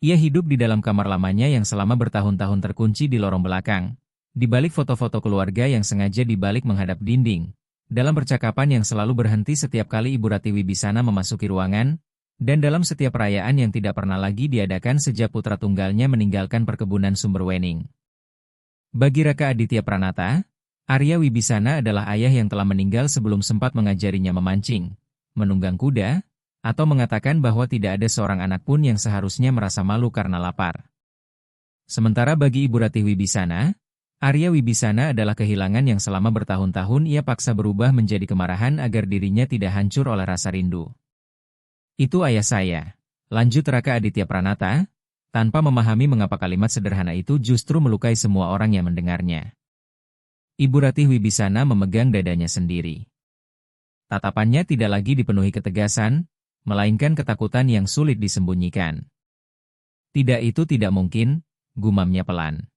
Ia hidup di dalam kamar lamanya yang selama bertahun-tahun terkunci di lorong belakang, di balik foto-foto keluarga yang sengaja dibalik menghadap dinding, dalam percakapan yang selalu berhenti setiap kali Ibu Rati Wibisana memasuki ruangan, dan dalam setiap perayaan yang tidak pernah lagi diadakan sejak putra tunggalnya meninggalkan perkebunan Sumberwening. Bagi Raka Aditya Pranata, Arya Wibisana adalah ayah yang telah meninggal sebelum sempat mengajarinya memancing, menunggang kuda, atau mengatakan bahwa tidak ada seorang anak pun yang seharusnya merasa malu karena lapar. Sementara bagi Ibu Rati Wibisana, Arya Wibisana adalah kehilangan yang selama bertahun-tahun ia paksa berubah menjadi kemarahan agar dirinya tidak hancur oleh rasa rindu. "Itu ayah saya," lanjut Raka Aditya Pranata, tanpa memahami mengapa kalimat sederhana itu justru melukai semua orang yang mendengarnya. Ibu Rati Wibisana memegang dadanya sendiri. Tatapannya tidak lagi dipenuhi ketegasan, melainkan ketakutan yang sulit disembunyikan. "Tidak, itu tidak mungkin," gumamnya pelan.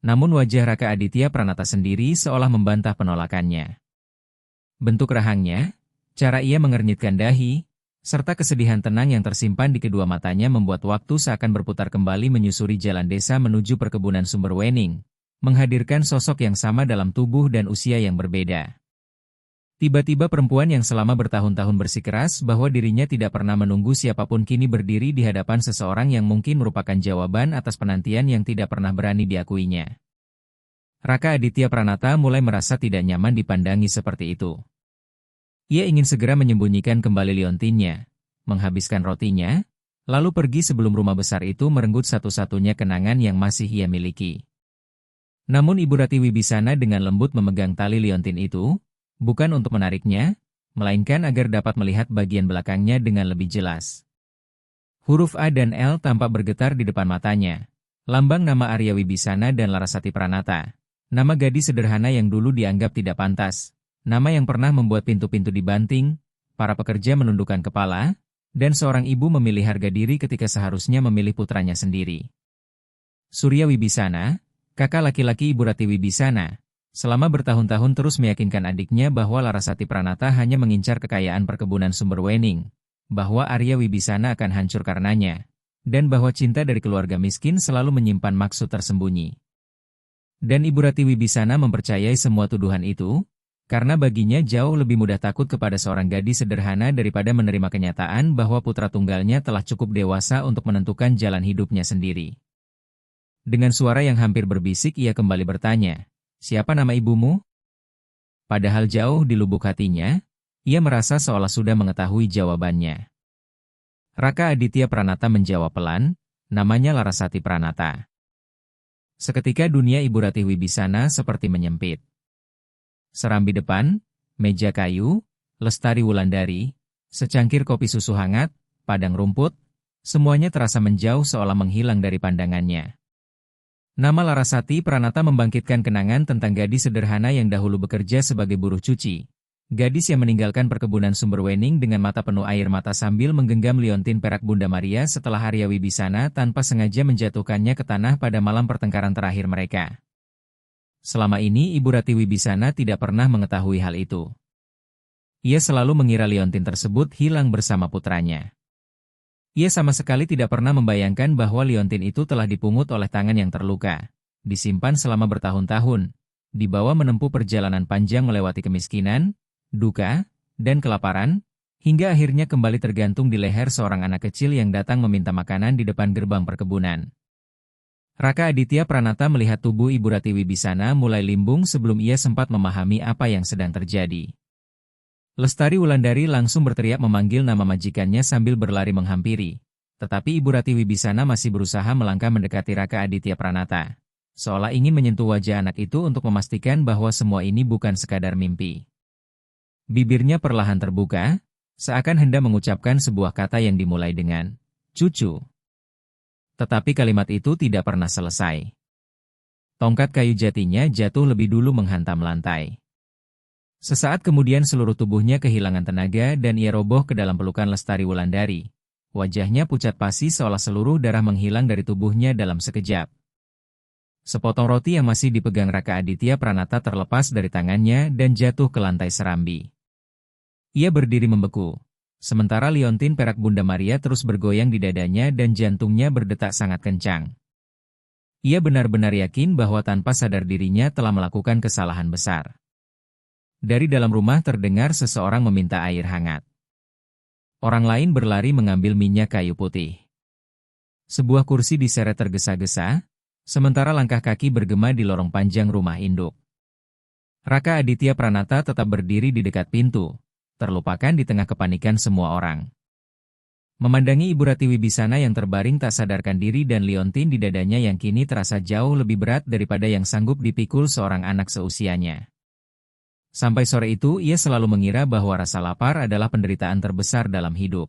Namun wajah Raka Aditya Pranata sendiri seolah membantah penolakannya. Bentuk rahangnya, cara ia mengernyitkan dahi, serta kesedihan tenang yang tersimpan di kedua matanya membuat waktu seakan berputar kembali menyusuri jalan desa menuju perkebunan Sumberwening, menghadirkan sosok yang sama dalam tubuh dan usia yang berbeda. Tiba-tiba perempuan yang selama bertahun-tahun bersikeras bahwa dirinya tidak pernah menunggu siapapun kini berdiri di hadapan seseorang yang mungkin merupakan jawaban atas penantian yang tidak pernah berani diakuinya. Raka Aditya Pranata mulai merasa tidak nyaman dipandangi seperti itu. Ia ingin segera menyembunyikan kembali liontinnya, menghabiskan rotinya, lalu pergi sebelum rumah besar itu merenggut satu-satunya kenangan yang masih ia miliki. Namun Ibu Rati Wibisana dengan lembut memegang tali liontin itu, bukan untuk menariknya, melainkan agar dapat melihat bagian belakangnya dengan lebih jelas. Huruf A dan L tampak bergetar di depan matanya. Lambang nama Arya Wibisana dan Larasati Pranata. Nama gadis sederhana yang dulu dianggap tidak pantas. Nama yang pernah membuat pintu-pintu dibanting, para pekerja menundukkan kepala, dan seorang ibu memilih harga diri ketika seharusnya memilih putranya sendiri. Surya Wibisana, kakak laki-laki Ibu Rati Wibisana, selama bertahun-tahun terus meyakinkan adiknya bahwa Larasati Pranata hanya mengincar kekayaan perkebunan Sumberwening, bahwa Arya Wibisana akan hancur karenanya, dan bahwa cinta dari keluarga miskin selalu menyimpan maksud tersembunyi. Dan Ibu Rati Wibisana mempercayai semua tuduhan itu, karena baginya jauh lebih mudah takut kepada seorang gadis sederhana daripada menerima kenyataan bahwa putra tunggalnya telah cukup dewasa untuk menentukan jalan hidupnya sendiri. Dengan suara yang hampir berbisik ia kembali bertanya, "Siapa nama ibumu?" Padahal jauh di lubuk hatinya, ia merasa seolah sudah mengetahui jawabannya. Raka Aditya Pranata menjawab pelan, "Namanya Larasati Pranata." Seketika dunia Ibu Rati Wibisana seperti menyempit. serambi depan, meja kayu, Lestari Wulandari, secangkir kopi susu hangat, padang rumput, semuanya terasa menjauh seolah menghilang dari pandangannya. Nama Larasati Pranata membangkitkan kenangan tentang gadis sederhana yang dahulu bekerja sebagai buruh cuci. Gadis yang meninggalkan perkebunan Sumberwening dengan mata penuh air mata sambil menggenggam liontin perak Bunda Maria setelah Arya Wibisana tanpa sengaja menjatuhkannya ke tanah pada malam pertengkaran terakhir mereka. Selama ini Ibu Rati Wibisana tidak pernah mengetahui hal itu. Ia selalu mengira liontin tersebut hilang bersama putranya. Ia sama sekali tidak pernah membayangkan bahwa liontin itu telah dipungut oleh tangan yang terluka, disimpan selama bertahun-tahun, dibawa menempuh perjalanan panjang melewati kemiskinan, duka, dan kelaparan, hingga akhirnya kembali tergantung di leher seorang anak kecil yang datang meminta makanan di depan gerbang perkebunan. Raka Aditya Pranata melihat tubuh Ibu Rati Wibisana mulai limbung sebelum ia sempat memahami apa yang sedang terjadi. Lestari Wulandari langsung berteriak memanggil nama majikannya sambil berlari menghampiri. Tetapi Ibu Rati Wibisana masih berusaha melangkah mendekati Raka Aditya Pranata, seolah ingin menyentuh wajah anak itu untuk memastikan bahwa semua ini bukan sekadar mimpi. Bibirnya perlahan terbuka, seakan hendak mengucapkan sebuah kata yang dimulai dengan "cucu". Tetapi kalimat itu tidak pernah selesai. Tongkat kayu jatinya jatuh lebih dulu menghantam lantai. Sesaat kemudian seluruh tubuhnya kehilangan tenaga dan ia roboh ke dalam pelukan Lestari Wulandari. Wajahnya pucat pasi seolah seluruh darah menghilang dari tubuhnya dalam sekejap. Sepotong roti yang masih dipegang Raka Aditya Pranata terlepas dari tangannya dan jatuh ke lantai serambi. Ia berdiri membeku. Sementara liontin perak Bunda Maria terus bergoyang di dadanya dan jantungnya berdetak sangat kencang. Ia benar-benar yakin bahwa tanpa sadar dirinya telah melakukan kesalahan besar. Dari dalam rumah terdengar seseorang meminta air hangat. Orang lain berlari mengambil minyak kayu putih. Sebuah kursi diseret tergesa-gesa, sementara langkah kaki bergema di lorong panjang rumah induk. Raka Aditya Pranata tetap berdiri di dekat pintu, terlupakan di tengah kepanikan semua orang. Memandangi Ibu Rati Wibisana yang terbaring tak sadarkan diri dan liontin di dadanya yang kini terasa jauh lebih berat daripada yang sanggup dipikul seorang anak seusianya. Sampai sore itu ia selalu mengira bahwa rasa lapar adalah penderitaan terbesar dalam hidup.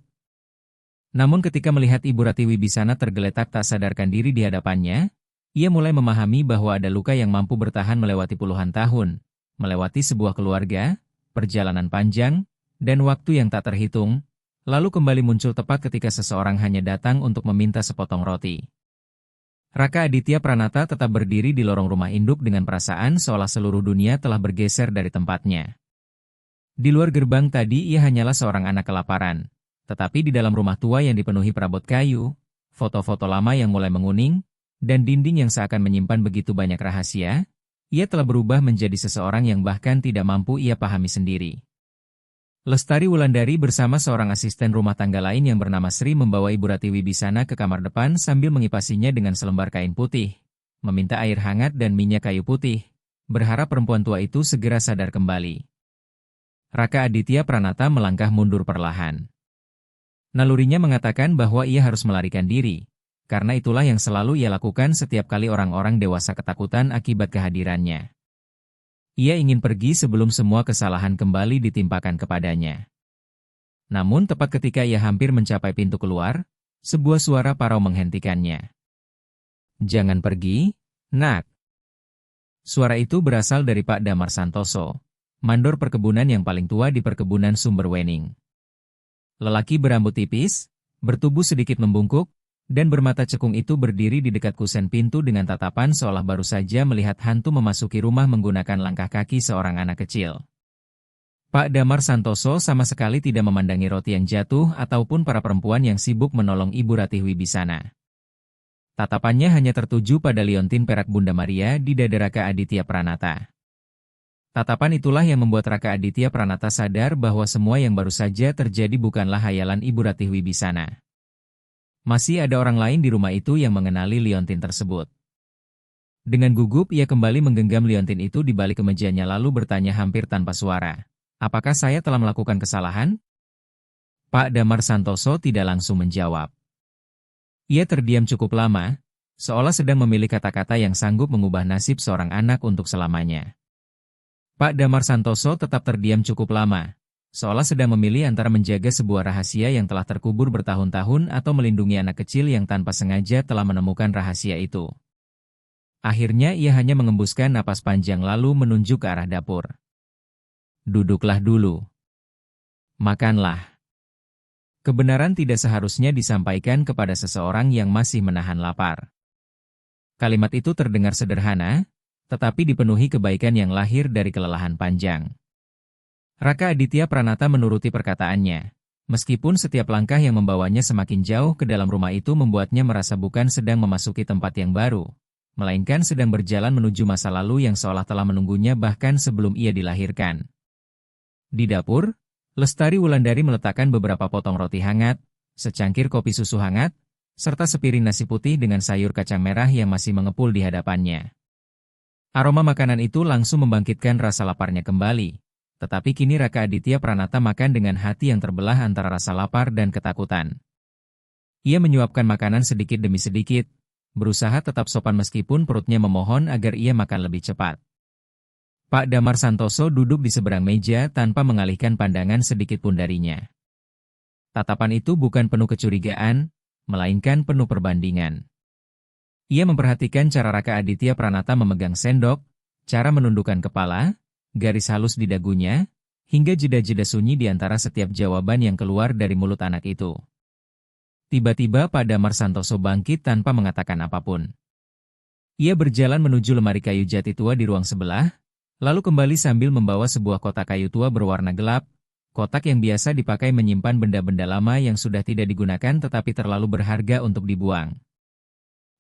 Namun ketika melihat Ibu Rati Wibisana tergeletak tak sadarkan diri di hadapannya, ia mulai memahami bahwa ada luka yang mampu bertahan melewati puluhan tahun, melewati sebuah keluarga, perjalanan panjang, dan waktu yang tak terhitung, lalu kembali muncul tepat ketika seseorang hanya datang untuk meminta sepotong roti. Raka Aditya Pranata tetap berdiri di lorong rumah induk dengan perasaan seolah seluruh dunia telah bergeser dari tempatnya. Di luar gerbang tadi ia hanyalah seorang anak kelaparan, tetapi di dalam rumah tua yang dipenuhi perabot kayu, foto-foto lama yang mulai menguning, dan dinding yang seakan menyimpan begitu banyak rahasia, ia telah berubah menjadi seseorang yang bahkan tidak mampu ia pahami sendiri. Lestari Wulandari bersama seorang asisten rumah tangga lain yang bernama Sri membawa Ibu Rati Wibisana ke kamar depan sambil mengipasinya dengan selembar kain putih, meminta air hangat dan minyak kayu putih, berharap perempuan tua itu segera sadar kembali. Raka Aditya Pranata melangkah mundur perlahan. Nalurinya mengatakan bahwa ia harus melarikan diri, karena itulah yang selalu ia lakukan setiap kali orang-orang dewasa ketakutan akibat kehadirannya. Ia ingin pergi sebelum semua kesalahan kembali ditimpakan kepadanya. Namun tepat ketika ia hampir mencapai pintu keluar, sebuah suara parau menghentikannya. "Jangan pergi, Nak." Suara itu berasal dari Pak Damar Santoso, mandor perkebunan yang paling tua di perkebunan Sumberwening. Lelaki berambut tipis, bertubuh sedikit membungkuk, dan bermata cekung itu berdiri di dekat kusen pintu dengan tatapan seolah baru saja melihat hantu memasuki rumah menggunakan langkah kaki seorang anak kecil. Pak Damar Santoso sama sekali tidak memandangi roti yang jatuh ataupun para perempuan yang sibuk menolong Ibu Rati Wibisana. Tatapannya hanya tertuju pada liontin perak Bunda Maria di dada Raka Aditya Pranata. Tatapan itulah yang membuat Raka Aditya Pranata sadar bahwa semua yang baru saja terjadi bukanlah hayalan Ibu Rati Wibisana. Masih ada orang lain di rumah itu yang mengenali liontin tersebut. Dengan gugup ia kembali menggenggam liontin itu di balik kemejanya lalu bertanya hampir tanpa suara, "Apakah saya telah melakukan kesalahan?" Pak Damar Santoso tidak langsung menjawab. Ia terdiam cukup lama, seolah sedang memilih kata-kata yang sanggup mengubah nasib seorang anak untuk selamanya. Pak Damar Santoso tetap terdiam cukup lama, seolah sedang memilih antara menjaga sebuah rahasia yang telah terkubur bertahun-tahun atau melindungi anak kecil yang tanpa sengaja telah menemukan rahasia itu. Akhirnya ia hanya mengembuskan napas panjang lalu menunjuk ke arah dapur. Duduklah dulu. Makanlah. Kebenaran tidak seharusnya disampaikan kepada seseorang yang masih menahan lapar. Kalimat itu terdengar sederhana, tetapi dipenuhi kebaikan yang lahir dari kelelahan panjang. Raka Aditya Pranata menuruti perkataannya, meskipun setiap langkah yang membawanya semakin jauh ke dalam rumah itu membuatnya merasa bukan sedang memasuki tempat yang baru, melainkan sedang berjalan menuju masa lalu yang seolah telah menunggunya bahkan sebelum ia dilahirkan. Di dapur, Lestari Wulandari meletakkan beberapa potong roti hangat, secangkir kopi susu hangat, serta sepiring nasi putih dengan sayur kacang merah yang masih mengepul di hadapannya. Aroma makanan itu langsung membangkitkan rasa laparnya kembali, tetapi kini Raka Aditya Pranata makan dengan hati yang terbelah antara rasa lapar dan ketakutan. Ia menyuapkan makanan sedikit demi sedikit, berusaha tetap sopan meskipun perutnya memohon agar ia makan lebih cepat. Pak Damar Santoso duduk di seberang meja tanpa mengalihkan pandangan sedikit pun darinya. Tatapan itu bukan penuh kecurigaan, melainkan penuh perbandingan. Ia memperhatikan cara Raka Aditya Pranata memegang sendok, cara menundukkan kepala, garis halus di dagunya, hingga jeda-jeda sunyi di antara setiap jawaban yang keluar dari mulut anak itu. Tiba-tiba Pak Damar Santoso bangkit tanpa mengatakan apapun. Ia berjalan menuju lemari kayu jati tua di ruang sebelah, lalu kembali sambil membawa sebuah kotak kayu tua berwarna gelap, kotak yang biasa dipakai menyimpan benda-benda lama yang sudah tidak digunakan tetapi terlalu berharga untuk dibuang.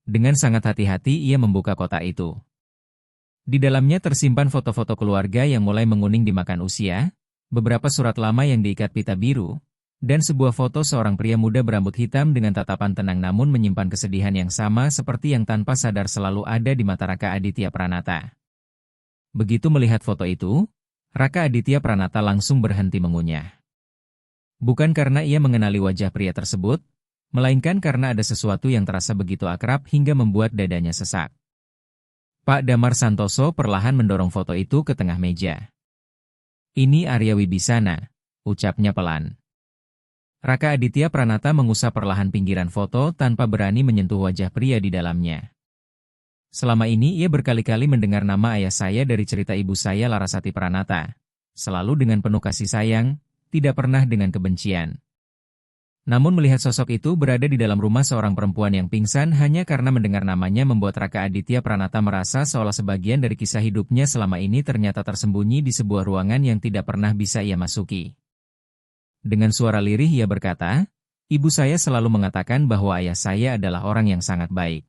Dengan sangat hati-hati ia membuka kotak itu. Di dalamnya tersimpan foto-foto keluarga yang mulai menguning dimakan usia, beberapa surat lama yang diikat pita biru, dan sebuah foto seorang pria muda berambut hitam dengan tatapan tenang namun menyimpan kesedihan yang sama seperti yang tanpa sadar selalu ada di mata Raka Aditya Pranata. Begitu melihat foto itu, Raka Aditya Pranata langsung berhenti mengunyah. Bukan karena ia mengenali wajah pria tersebut, melainkan karena ada sesuatu yang terasa begitu akrab hingga membuat dadanya sesak. Pak Damar Santoso perlahan mendorong foto itu ke tengah meja. "Ini Arya Wibisana," ucapnya pelan. Raka Aditya Pranata mengusap perlahan pinggiran foto tanpa berani menyentuh wajah pria di dalamnya. Selama ini ia berkali-kali mendengar nama ayah saya dari cerita ibu saya Larasati Pranata. Selalu dengan penuh kasih sayang, tidak pernah dengan kebencian. Namun melihat sosok itu berada di dalam rumah seorang perempuan yang pingsan hanya karena mendengar namanya membuat Raka Aditya Pranata merasa seolah sebagian dari kisah hidupnya selama ini ternyata tersembunyi di sebuah ruangan yang tidak pernah bisa ia masuki. Dengan suara lirih ia berkata, "Ibu saya selalu mengatakan bahwa ayah saya adalah orang yang sangat baik."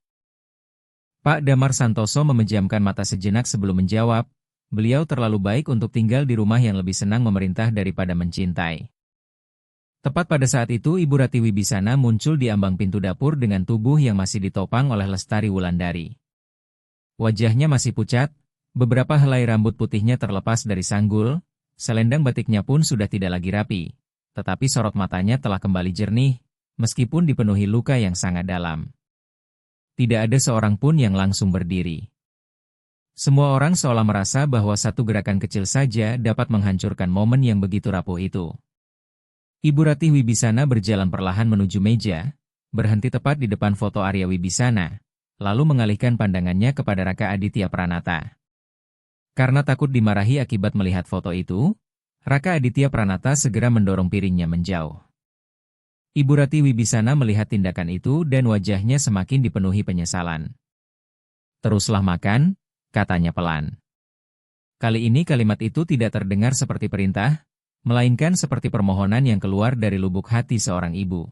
Pak Damar Santoso memejamkan mata sejenak sebelum menjawab, beliau terlalu baik untuk tinggal di rumah yang lebih senang memerintah daripada mencintai. Tepat pada saat itu Ibu Rati Wibisana muncul di ambang pintu dapur dengan tubuh yang masih ditopang oleh Lestari Wulandari. Wajahnya masih pucat, beberapa helai rambut putihnya terlepas dari sanggul, selendang batiknya pun sudah tidak lagi rapi, tetapi sorot matanya telah kembali jernih, meskipun dipenuhi luka yang sangat dalam. Tidak ada seorang pun yang langsung berdiri. Semua orang seolah merasa bahwa satu gerakan kecil saja dapat menghancurkan momen yang begitu rapuh itu. Ibu Rati Wibisana berjalan perlahan menuju meja, berhenti tepat di depan foto Arya Wibisana, lalu mengalihkan pandangannya kepada Raka Aditya Pranata. Karena takut dimarahi akibat melihat foto itu, Raka Aditya Pranata segera mendorong piringnya menjauh. Ibu Rati Wibisana melihat tindakan itu dan wajahnya semakin dipenuhi penyesalan. "Teruslah makan," katanya pelan. Kali ini kalimat itu tidak terdengar seperti perintah, melainkan seperti permohonan yang keluar dari lubuk hati seorang ibu.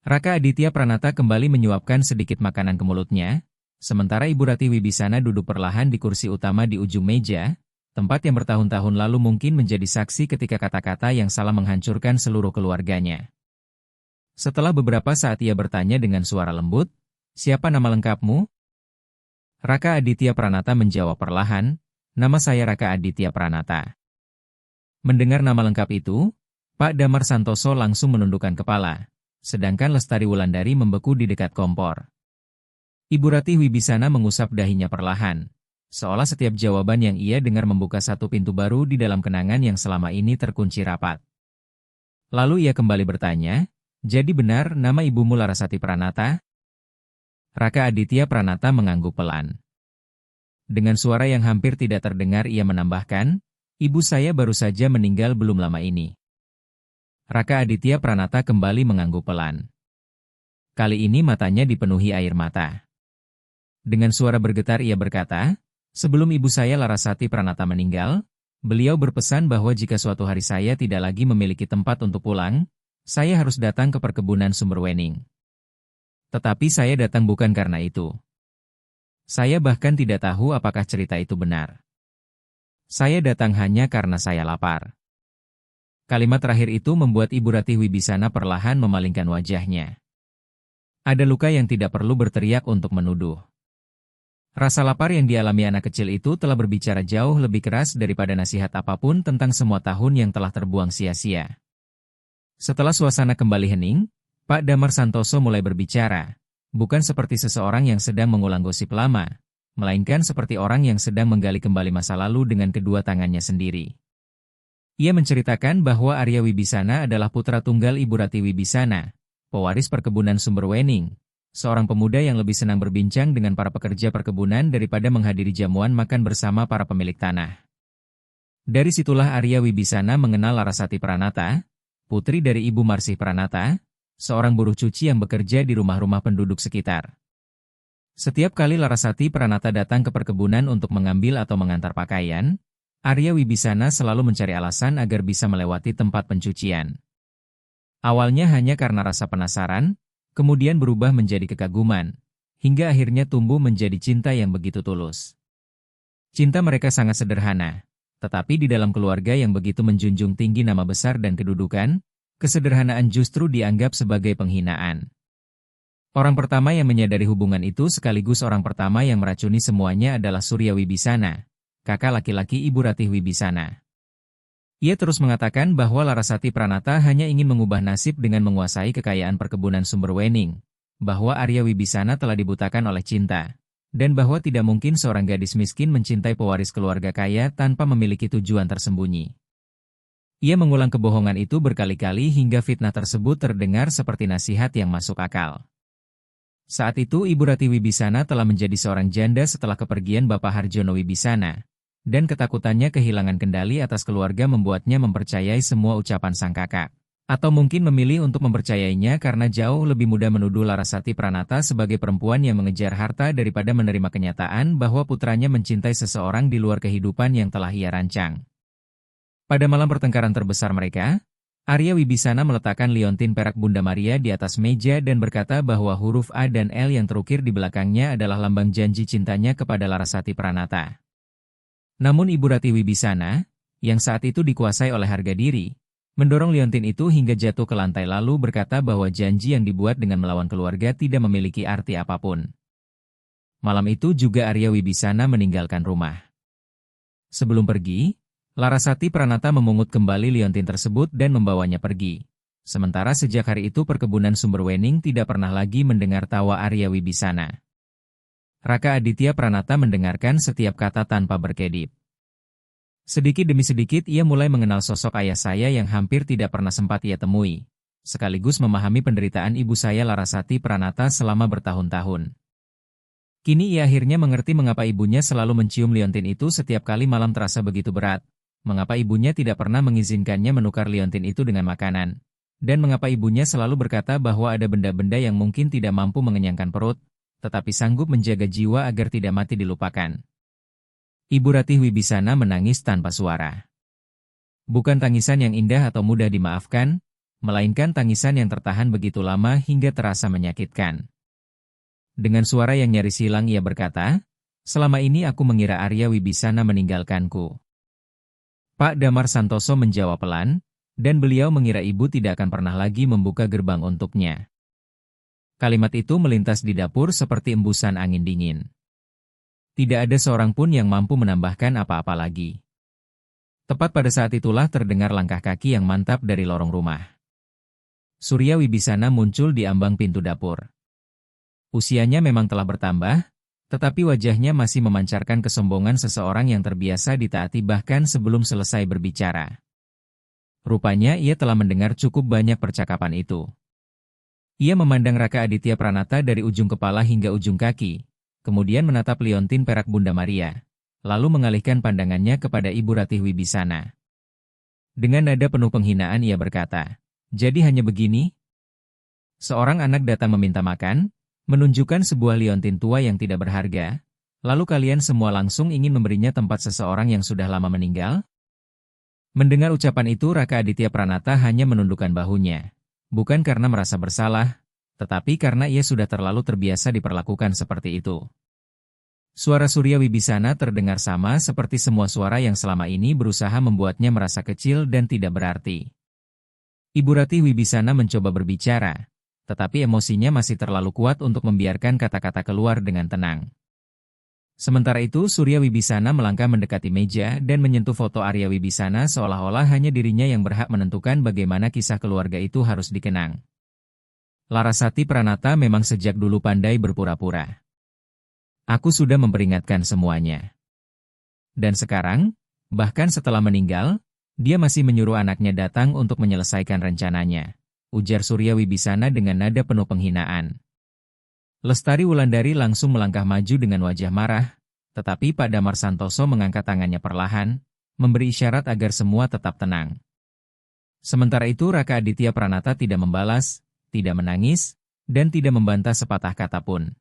Raka Aditya Pranata kembali menyuapkan sedikit makanan ke mulutnya, sementara Ibu Rati Wibisana duduk perlahan di kursi utama di ujung meja, tempat yang bertahun-tahun lalu mungkin menjadi saksi ketika kata-kata yang salah menghancurkan seluruh keluarganya. Setelah beberapa saat ia bertanya dengan suara lembut, "Siapa nama lengkapmu?" Raka Aditya Pranata menjawab perlahan, "Nama saya Raka Aditya Pranata." Mendengar nama lengkap itu, Pak Damar Santoso langsung menundukkan kepala, sedangkan Lestari Wulandari membeku di dekat kompor. Ibu Rati Wibisana mengusap dahinya perlahan, seolah setiap jawaban yang ia dengar membuka satu pintu baru di dalam kenangan yang selama ini terkunci rapat. Lalu ia kembali bertanya, "Jadi benar nama ibumu Larasati Pranata?" Raka Aditya Pranata mengangguk pelan. Dengan suara yang hampir tidak terdengar ia menambahkan, "Ibu saya baru saja meninggal belum lama ini." Raka Aditya Pranata kembali mengangguk pelan. Kali ini matanya dipenuhi air mata. Dengan suara bergetar ia berkata, "Sebelum ibu saya Larasati Pranata meninggal, beliau berpesan bahwa jika suatu hari saya tidak lagi memiliki tempat untuk pulang, saya harus datang ke perkebunan Sumberwening. Tetapi saya datang bukan karena itu. Saya bahkan tidak tahu apakah cerita itu benar. Saya datang hanya karena saya lapar." Kalimat terakhir itu membuat Ibu Ratih Wibisana perlahan memalingkan wajahnya. Ada luka yang tidak perlu berteriak untuk menuduh. Rasa lapar yang dialami anak kecil itu telah berbicara jauh lebih keras daripada nasihat apapun tentang semua tahun yang telah terbuang sia-sia. Setelah suasana kembali hening, Pak Damar Santoso mulai berbicara, bukan seperti seseorang yang sedang mengulang gosip lama, melainkan seperti orang yang sedang menggali kembali masa lalu dengan kedua tangannya sendiri. Ia menceritakan bahwa Arya Wibisana adalah putra tunggal Ibu Ratih Wibisana, pewaris perkebunan Sumberwening, seorang pemuda yang lebih senang berbincang dengan para pekerja perkebunan daripada menghadiri jamuan makan bersama para pemilik tanah. Dari situlah Arya Wibisana mengenal Larasati Pranata, putri dari Ibu Marsih Pranata, seorang buruh cuci yang bekerja di rumah-rumah penduduk sekitar. Setiap kali Larasati Pranata datang ke perkebunan untuk mengambil atau mengantar pakaian, Arya Wibisana selalu mencari alasan agar bisa melewati tempat pencucian. Awalnya hanya karena rasa penasaran, kemudian berubah menjadi kekaguman, hingga akhirnya tumbuh menjadi cinta yang begitu tulus. Cinta mereka sangat sederhana, tetapi di dalam keluarga yang begitu menjunjung tinggi nama besar dan kedudukan, kesederhanaan justru dianggap sebagai penghinaan. Orang pertama yang menyadari hubungan itu sekaligus orang pertama yang meracuni semuanya adalah Surya Wibisana, kakak laki-laki Ibu Ratih Wibisana. Ia terus mengatakan bahwa Larasati Pranata hanya ingin mengubah nasib dengan menguasai kekayaan perkebunan Sumberwening, bahwa Arya Wibisana telah dibutakan oleh cinta, dan bahwa tidak mungkin seorang gadis miskin mencintai pewaris keluarga kaya tanpa memiliki tujuan tersembunyi. Ia mengulang kebohongan itu berkali-kali hingga fitnah tersebut terdengar seperti nasihat yang masuk akal. Saat itu Ibu Ratih Wibisana telah menjadi seorang janda setelah kepergian Bapak Harjono Wibisana, dan ketakutannya kehilangan kendali atas keluarga membuatnya mempercayai semua ucapan sang kakak. Atau mungkin memilih untuk mempercayainya karena jauh lebih mudah menuduh Larasati Pranata sebagai perempuan yang mengejar harta daripada menerima kenyataan bahwa putranya mencintai seseorang di luar kehidupan yang telah ia rancang. Pada malam pertengkaran terbesar mereka, Arya Wibisana meletakkan liontin perak Bunda Maria di atas meja dan berkata bahwa huruf A dan L yang terukir di belakangnya adalah lambang janji cintanya kepada Larasati Pranata. Namun Ibu Ratih Wibisana, yang saat itu dikuasai oleh harga diri, mendorong liontin itu hingga jatuh ke lantai lalu berkata bahwa janji yang dibuat dengan melawan keluarga tidak memiliki arti apapun. Malam itu juga Arya Wibisana meninggalkan rumah. Sebelum pergi, Larasati Pranata memungut kembali liontin tersebut dan membawanya pergi. Sementara sejak hari itu perkebunan Sumberwening tidak pernah lagi mendengar tawa Arya Wibisana. Raka Aditya Pranata mendengarkan setiap kata tanpa berkedip. Sedikit demi sedikit ia mulai mengenal sosok ayah saya yang hampir tidak pernah sempat ia temui, sekaligus memahami penderitaan ibu saya Larasati Pranata selama bertahun-tahun. Kini ia akhirnya mengerti mengapa ibunya selalu mencium liontin itu setiap kali malam terasa begitu berat, mengapa ibunya tidak pernah mengizinkannya menukar liontin itu dengan makanan, dan mengapa ibunya selalu berkata bahwa ada benda-benda yang mungkin tidak mampu mengenyangkan perut, tetapi sanggup menjaga jiwa agar tidak mati dilupakan. Ibu Ratih Wibisana menangis tanpa suara. Bukan tangisan yang indah atau mudah dimaafkan, melainkan tangisan yang tertahan begitu lama hingga terasa menyakitkan. Dengan suara yang nyaris hilang ia berkata, "Selama ini aku mengira Arya Wibisana meninggalkanku." Pak Damar Santoso menjawab pelan, dan beliau mengira ibu tidak akan pernah lagi membuka gerbang untuknya. Kalimat itu melintas di dapur seperti embusan angin dingin. Tidak ada seorang pun yang mampu menambahkan apa-apa lagi. Tepat pada saat itulah terdengar langkah kaki yang mantap dari lorong rumah. Surya Wibisana muncul di ambang pintu dapur. Usianya memang telah bertambah, Tetapi wajahnya masih memancarkan kesombongan seseorang yang terbiasa ditaati bahkan sebelum selesai berbicara. Rupanya ia telah mendengar cukup banyak percakapan itu. Ia memandang Raka Aditya Pranata dari ujung kepala hingga ujung kaki, kemudian menatap liontin perak Bunda Maria, lalu mengalihkan pandangannya kepada Ibu Ratih Wibisana. Dengan nada penuh penghinaan ia berkata, "Jadi hanya begini? Seorang anak datang meminta makan, menunjukkan sebuah liontin tua yang tidak berharga, lalu kalian semua langsung ingin memberinya tempat seseorang yang sudah lama meninggal?" Mendengar ucapan itu Raka Aditya Pranata hanya menundukkan bahunya. Bukan karena merasa bersalah, tetapi karena ia sudah terlalu terbiasa diperlakukan seperti itu. Suara Surya Wibisana terdengar sama seperti semua suara yang selama ini berusaha membuatnya merasa kecil dan tidak berarti. Ibu Ratih Wibisana mencoba berbicara, tetapi emosinya masih terlalu kuat untuk membiarkan kata-kata keluar dengan tenang. Sementara itu Surya Wibisana melangkah mendekati meja dan menyentuh foto Arya Wibisana seolah-olah hanya dirinya yang berhak menentukan bagaimana kisah keluarga itu harus dikenang. Larasati Pranata memang sejak dulu pandai berpura-pura. Aku sudah memperingatkan semuanya. Dan sekarang, bahkan setelah meninggal, dia masih menyuruh anaknya datang untuk menyelesaikan rencananya, ujar Surya Wibisana dengan nada penuh penghinaan. Lestari Wulandari langsung melangkah maju dengan wajah marah, tetapi Pak Damar Santoso mengangkat tangannya perlahan, memberi isyarat agar semua tetap tenang. Sementara itu Raka Aditya Pranata tidak membalas, tidak menangis, dan tidak membantah sepatah kata pun.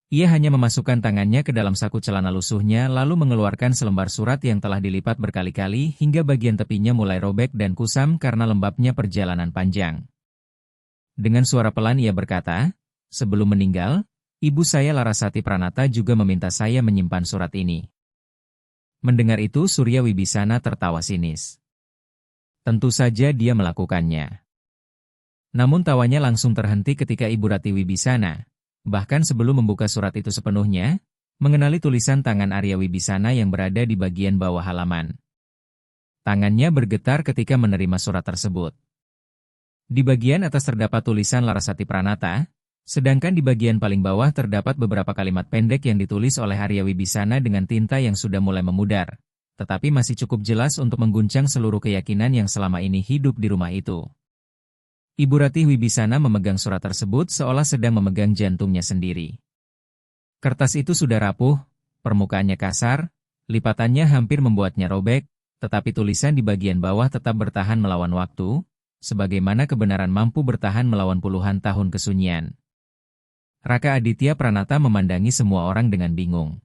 Ia hanya memasukkan tangannya ke dalam saku celana lusuhnya lalu mengeluarkan selembar surat yang telah dilipat berkali-kali hingga bagian tepinya mulai robek dan kusam karena lembabnya perjalanan panjang. Dengan suara pelan ia berkata, "Sebelum meninggal, ibu saya Larasati Pranata juga meminta saya menyimpan surat ini." Mendengar itu Surya Wibisana tertawa sinis. Tentu saja dia melakukannya. Namun tawanya langsung terhenti ketika Ibu Ratih Wibisana, bahkan sebelum membuka surat itu sepenuhnya, mengenali tulisan tangan Arya Wibisana yang berada di bagian bawah halaman. Tangannya bergetar ketika menerima surat tersebut. Di bagian atas terdapat tulisan Larasati Pranata, sedangkan di bagian paling bawah terdapat beberapa kalimat pendek yang ditulis oleh Arya Wibisana dengan tinta yang sudah mulai memudar, tetapi masih cukup jelas untuk mengguncang seluruh keyakinan yang selama ini hidup di rumah itu. Ibu Ratih Wibisana memegang surat tersebut seolah sedang memegang jantungnya sendiri. Kertas itu sudah rapuh, permukaannya kasar, lipatannya hampir membuatnya robek, tetapi tulisan di bagian bawah tetap bertahan melawan waktu, sebagaimana kebenaran mampu bertahan melawan puluhan tahun kesunyian. Raka Aditya Pranata memandangi semua orang dengan bingung.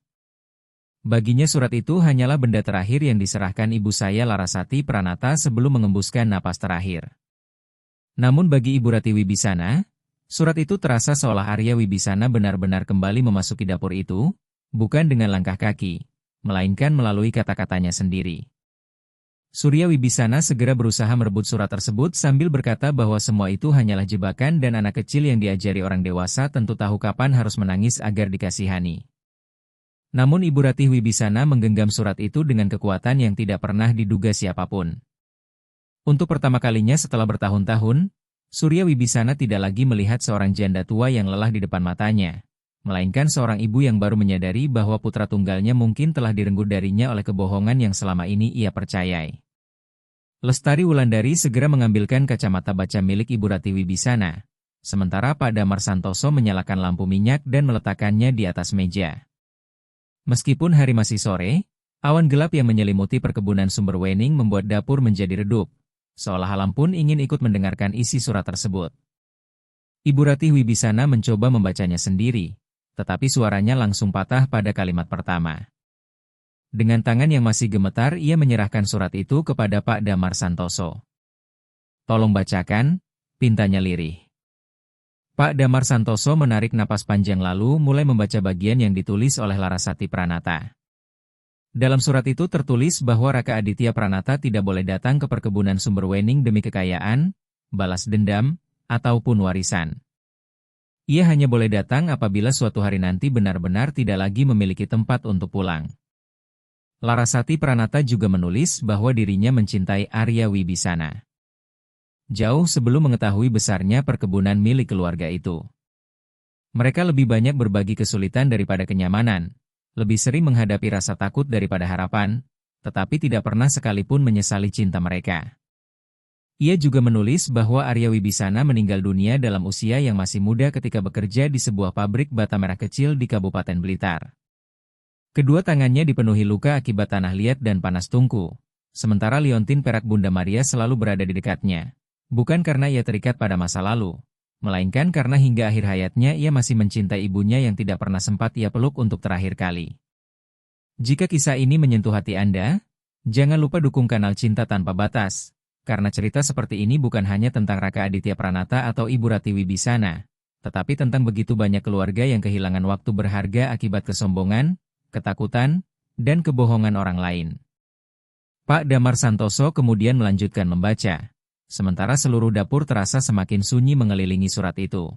Baginya surat itu hanyalah benda terakhir yang diserahkan ibu saya Larasati Pranata sebelum mengembuskan napas terakhir. Namun bagi Ibu Ratih Wibisana, surat itu terasa seolah Arya Wibisana benar-benar kembali memasuki dapur itu, bukan dengan langkah kaki, melainkan melalui kata-katanya sendiri. Surya Wibisana segera berusaha merebut surat tersebut sambil berkata bahwa semua itu hanyalah jebakan dan anak kecil yang diajari orang dewasa tentu tahu kapan harus menangis agar dikasihani. Namun Ibu Ratih Wibisana menggenggam surat itu dengan kekuatan yang tidak pernah diduga siapapun. Untuk pertama kalinya setelah bertahun-tahun, Surya Wibisana tidak lagi melihat seorang janda tua yang lelah di depan matanya, melainkan seorang ibu yang baru menyadari bahwa putra tunggalnya mungkin telah direnggut darinya oleh kebohongan yang selama ini ia percayai. Lestari Wulandari segera mengambilkan kacamata baca milik Ibu Ratih Wibisana, sementara Pak Damar Santoso menyalakan lampu minyak dan meletakkannya di atas meja. Meskipun hari masih sore, awan gelap yang menyelimuti perkebunan Sumber Wening membuat dapur menjadi redup, seolah alam pun ingin ikut mendengarkan isi surat tersebut. Ibu Ratih Wibisana mencoba membacanya sendiri, tetapi suaranya langsung patah pada kalimat pertama. Dengan tangan yang masih gemetar ia menyerahkan surat itu kepada Pak Damar Santoso. "Tolong bacakan," pintanya lirih. Pak Damar Santoso menarik napas panjang lalu mulai membaca bagian yang ditulis oleh Larasati Pranata. Dalam surat itu tertulis bahwa Raka Aditya Pranata tidak boleh datang ke perkebunan Sumber Wening demi kekayaan, balas dendam, ataupun warisan. Ia hanya boleh datang apabila suatu hari nanti benar-benar tidak lagi memiliki tempat untuk pulang. Larasati Pranata juga menulis bahwa dirinya mencintai Arya Wibisana. Jauh sebelum mengetahui besarnya perkebunan milik keluarga itu. Mereka lebih banyak berbagi kesulitan daripada kenyamanan, lebih sering menghadapi rasa takut daripada harapan, tetapi tidak pernah sekalipun menyesali cinta mereka. Ia juga menulis bahwa Arya Wibisana meninggal dunia dalam usia yang masih muda ketika bekerja di sebuah pabrik bata merah kecil di Kabupaten Blitar. Kedua tangannya dipenuhi luka akibat tanah liat dan panas tungku, sementara liontin perak Bunda Maria selalu berada di dekatnya. Bukan karena ia terikat pada masa lalu, melainkan karena hingga akhir hayatnya ia masih mencintai ibunya yang tidak pernah sempat ia peluk untuk terakhir kali. Jika kisah ini menyentuh hati Anda, jangan lupa dukung kanal Cinta Tanpa Batas, karena cerita seperti ini bukan hanya tentang Raka Aditya Pranata atau Ibu Rati Wibisana, tetapi tentang begitu banyak keluarga yang kehilangan waktu berharga akibat kesombongan, ketakutan, dan kebohongan orang lain. Pak Damar Santoso kemudian melanjutkan membaca. Sementara seluruh dapur terasa semakin sunyi mengelilingi surat itu.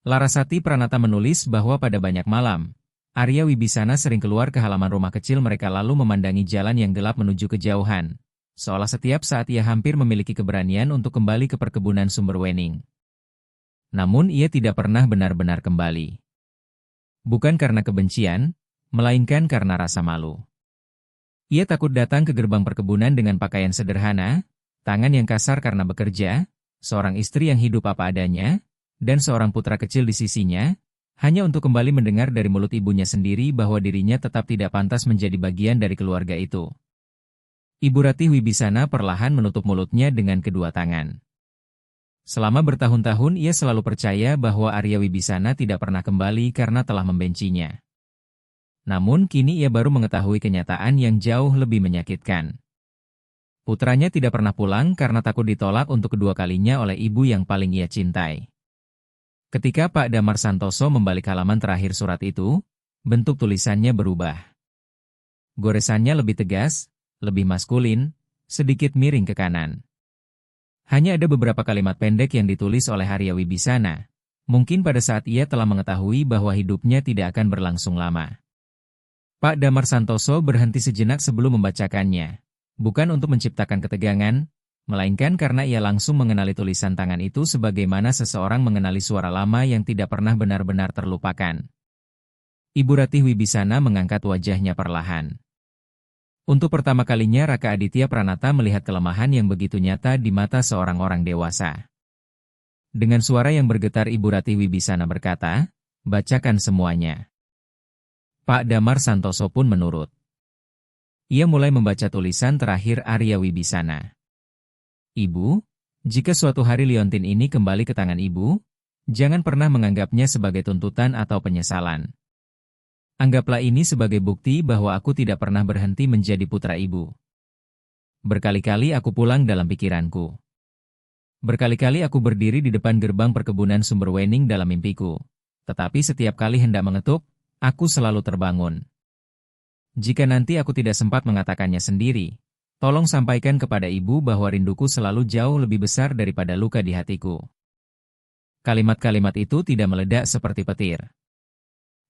Larasati Pranata menulis bahwa pada banyak malam, Arya Wibisana sering keluar ke halaman rumah kecil mereka lalu memandangi jalan yang gelap menuju kejauhan, seolah setiap saat ia hampir memiliki keberanian untuk kembali ke perkebunan Sumberwening. Namun ia tidak pernah benar-benar kembali. Bukan karena kebencian, melainkan karena rasa malu. Ia takut datang ke gerbang perkebunan dengan pakaian sederhana, tangan yang kasar karena bekerja, seorang istri yang hidup apa adanya, dan seorang putra kecil di sisinya, hanya untuk kembali mendengar dari mulut ibunya sendiri bahwa dirinya tetap tidak pantas menjadi bagian dari keluarga itu. Ibu Rati Wibisana perlahan menutup mulutnya dengan kedua tangan. Selama bertahun-tahun ia selalu percaya bahwa Arya Wibisana tidak pernah kembali karena telah membencinya. Namun kini ia baru mengetahui kenyataan yang jauh lebih menyakitkan. Putranya tidak pernah pulang karena takut ditolak untuk kedua kalinya oleh ibu yang paling ia cintai. Ketika Pak Damar Santoso membalik halaman terakhir surat itu, bentuk tulisannya berubah. Goresannya lebih tegas, lebih maskulin, sedikit miring ke kanan. Hanya ada beberapa kalimat pendek yang ditulis oleh Arya Wibisana, mungkin pada saat ia telah mengetahui bahwa hidupnya tidak akan berlangsung lama. Pak Damar Santoso berhenti sejenak sebelum membacakannya. Bukan untuk menciptakan ketegangan, melainkan karena ia langsung mengenali tulisan tangan itu sebagaimana seseorang mengenali suara lama yang tidak pernah benar-benar terlupakan. Ibu Rati Wibisana mengangkat wajahnya perlahan. Untuk pertama kalinya Raka Aditya Pranata melihat kelemahan yang begitu nyata di mata seorang orang dewasa. Dengan suara yang bergetar Ibu Rati Wibisana berkata, "Bacakan semuanya." Pak Damar Santoso pun menurut. Ia mulai membaca tulisan terakhir Arya Wibisana. "Ibu, jika suatu hari liontin ini kembali ke tangan ibu, jangan pernah menganggapnya sebagai tuntutan atau penyesalan. Anggaplah ini sebagai bukti bahwa aku tidak pernah berhenti menjadi putra ibu. Berkali-kali aku pulang dalam pikiranku. Berkali-kali aku berdiri di depan gerbang perkebunan Sumberwening dalam mimpiku. Tetapi setiap kali hendak mengetuk, aku selalu terbangun. Jika nanti aku tidak sempat mengatakannya sendiri, tolong sampaikan kepada ibu bahwa rinduku selalu jauh lebih besar daripada luka di hatiku." Kalimat-kalimat itu tidak meledak seperti petir.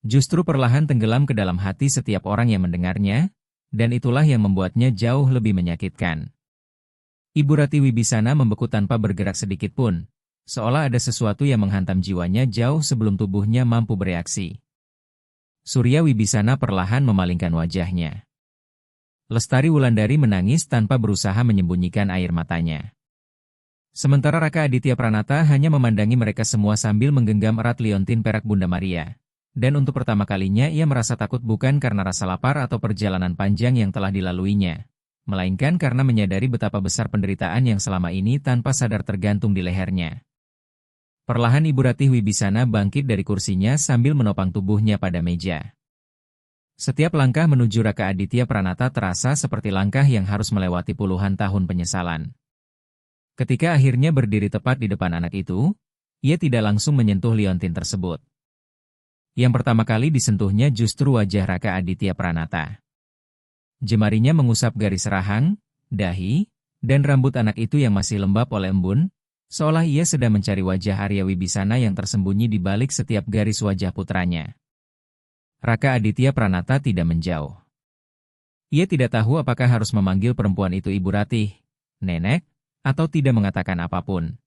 Justru perlahan tenggelam ke dalam hati setiap orang yang mendengarnya, dan itulah yang membuatnya jauh lebih menyakitkan. Ibu Rati Wibisana membeku tanpa bergerak sedikit pun, seolah ada sesuatu yang menghantam jiwanya jauh sebelum tubuhnya mampu bereaksi. Surya Wibisana perlahan memalingkan wajahnya. Lestari Wulandari menangis tanpa berusaha menyembunyikan air matanya. Sementara Raka Aditya Pranata hanya memandangi mereka semua sambil menggenggam erat liontin perak Bunda Maria. Dan untuk pertama kalinya ia merasa takut bukan karena rasa lapar atau perjalanan panjang yang telah dilaluinya, melainkan karena menyadari betapa besar penderitaan yang selama ini tanpa sadar tergantung di lehernya. Perlahan Ibu Rati Wibisana bangkit dari kursinya sambil menopang tubuhnya pada meja. Setiap langkah menuju Raka Aditya Pranata terasa seperti langkah yang harus melewati puluhan tahun penyesalan. Ketika akhirnya berdiri tepat di depan anak itu, ia tidak langsung menyentuh liontin tersebut. Yang pertama kali disentuhnya justru wajah Raka Aditya Pranata. Jemarinya mengusap garis rahang, dahi, dan rambut anak itu yang masih lembab oleh embun, seolah ia sedang mencari wajah Arya Wibisana yang tersembunyi di balik setiap garis wajah putranya. Raka Aditya Pranata tidak menjauh. Ia tidak tahu apakah harus memanggil perempuan itu Ibu Ratih, Nenek, atau tidak mengatakan apapun.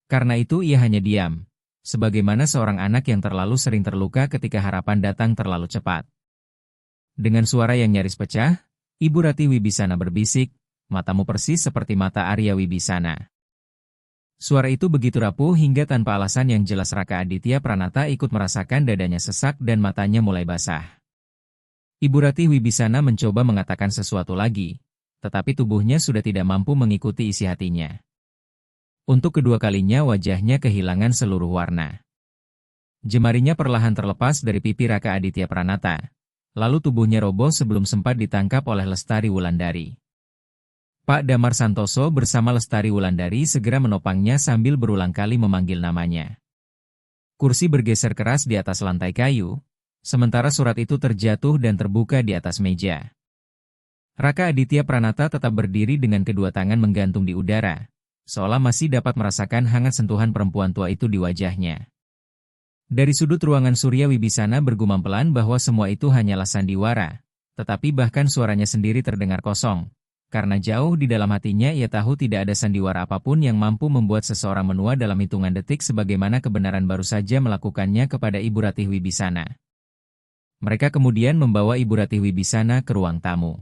Karena itu ia hanya diam, sebagaimana seorang anak yang terlalu sering terluka ketika harapan datang terlalu cepat. Dengan suara yang nyaris pecah, Ibu Rati Wibisana berbisik, "Matamu persis seperti mata Arya Wibisana." Suara itu begitu rapuh hingga tanpa alasan yang jelas Raka Aditya Pranata ikut merasakan dadanya sesak dan matanya mulai basah. Ibu Rati Wibisana mencoba mengatakan sesuatu lagi, tetapi tubuhnya sudah tidak mampu mengikuti isi hatinya. Untuk kedua kalinya wajahnya kehilangan seluruh warna. Jemarinya perlahan terlepas dari pipi Raka Aditya Pranata, lalu tubuhnya roboh sebelum sempat ditangkap oleh Lestari Wulandari. Pak Damar Santoso bersama Lestari Wulandari segera menopangnya sambil berulang kali memanggil namanya. Kursi bergeser keras di atas lantai kayu, sementara surat itu terjatuh dan terbuka di atas meja. Raka Aditya Pranata tetap berdiri dengan kedua tangan menggantung di udara, seolah masih dapat merasakan hangat sentuhan perempuan tua itu di wajahnya. Dari sudut ruangan Surya Wibisana bergumam pelan bahwa semua itu hanyalah sandiwara, tetapi bahkan suaranya sendiri terdengar kosong. Karena jauh di dalam hatinya ia tahu tidak ada sandiwara apapun yang mampu membuat seseorang menua dalam hitungan detik sebagaimana kebenaran baru saja melakukannya kepada Ibu Ratih Wibisana. Mereka kemudian membawa Ibu Ratih Wibisana ke ruang tamu.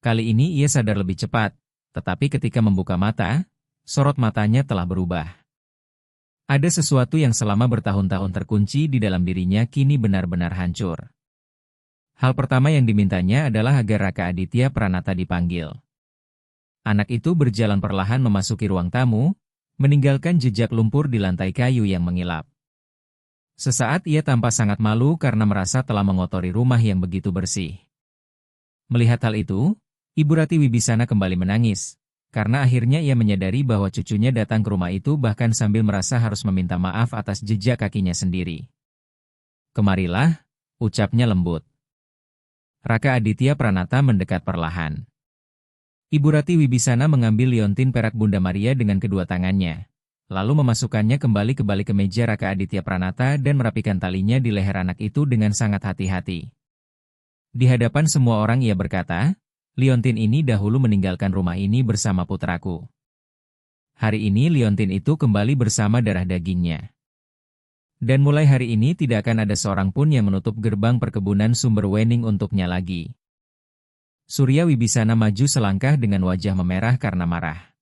Kali ini ia sadar lebih cepat, tetapi ketika membuka mata, sorot matanya telah berubah. Ada sesuatu yang selama bertahun-tahun terkunci di dalam dirinya kini benar-benar hancur. Hal pertama yang dimintanya adalah agar Raka Aditya Pranata dipanggil. Anak itu berjalan perlahan memasuki ruang tamu, meninggalkan jejak lumpur di lantai kayu yang mengilap. Sesaat ia tampak sangat malu karena merasa telah mengotori rumah yang begitu bersih. Melihat hal itu, Ibu Rati Wibisana kembali menangis, karena akhirnya ia menyadari bahwa cucunya datang ke rumah itu bahkan sambil merasa harus meminta maaf atas jejak kakinya sendiri. "Kemarilah," ucapnya lembut. Raka Aditya Pranata mendekat perlahan. Ibu Rati Wibisana mengambil liontin perak Bunda Maria dengan kedua tangannya, lalu memasukkannya kembali ke balik kemeja Raka Aditya Pranata dan merapikan talinya di leher anak itu dengan sangat hati-hati. Di hadapan semua orang ia berkata, "Liontin ini dahulu meninggalkan rumah ini bersama putraku. Hari ini liontin itu kembali bersama darah dagingnya. Dan mulai hari ini tidak akan ada seorang pun yang menutup gerbang perkebunan Sumber Wening untuknya lagi." Surya Wibisana maju selangkah dengan wajah memerah karena marah.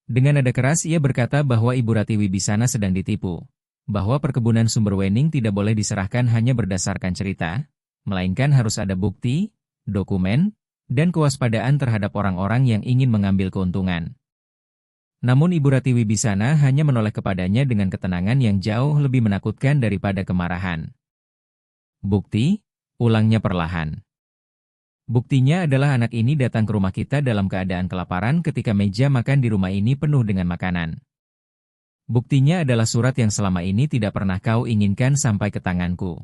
Dengan nada keras ia berkata bahwa Ibu Rati Wibisana sedang ditipu, bahwa perkebunan Sumber Wening tidak boleh diserahkan hanya berdasarkan cerita, melainkan harus ada bukti, dokumen, dan kewaspadaan terhadap orang-orang yang ingin mengambil keuntungan. Namun Ibu Rati Wibisana hanya menoleh kepadanya dengan ketenangan yang jauh lebih menakutkan daripada kemarahan. "Bukti?" ulangnya perlahan. "Buktinya adalah anak ini datang ke rumah kita dalam keadaan kelaparan ketika meja makan di rumah ini penuh dengan makanan. Buktinya adalah surat yang selama ini tidak pernah kau inginkan sampai ke tanganku.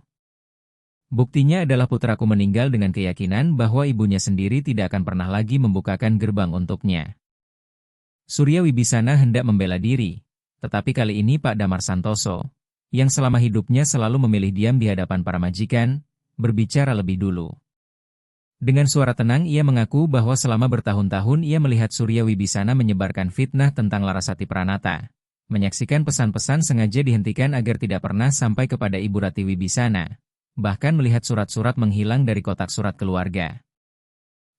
Buktinya adalah putraku meninggal dengan keyakinan bahwa ibunya sendiri tidak akan pernah lagi membukakan gerbang untuknya." Surya Wibisana hendak membela diri, tetapi kali ini Pak Damar Santoso, yang selama hidupnya selalu memilih diam di hadapan para majikan, berbicara lebih dulu. Dengan suara tenang ia mengaku bahwa selama bertahun-tahun ia melihat Surya Wibisana menyebarkan fitnah tentang Larasati Pranata, menyaksikan pesan-pesan sengaja dihentikan agar tidak pernah sampai kepada Ibu Rati Wibisana, bahkan melihat surat-surat menghilang dari kotak surat keluarga.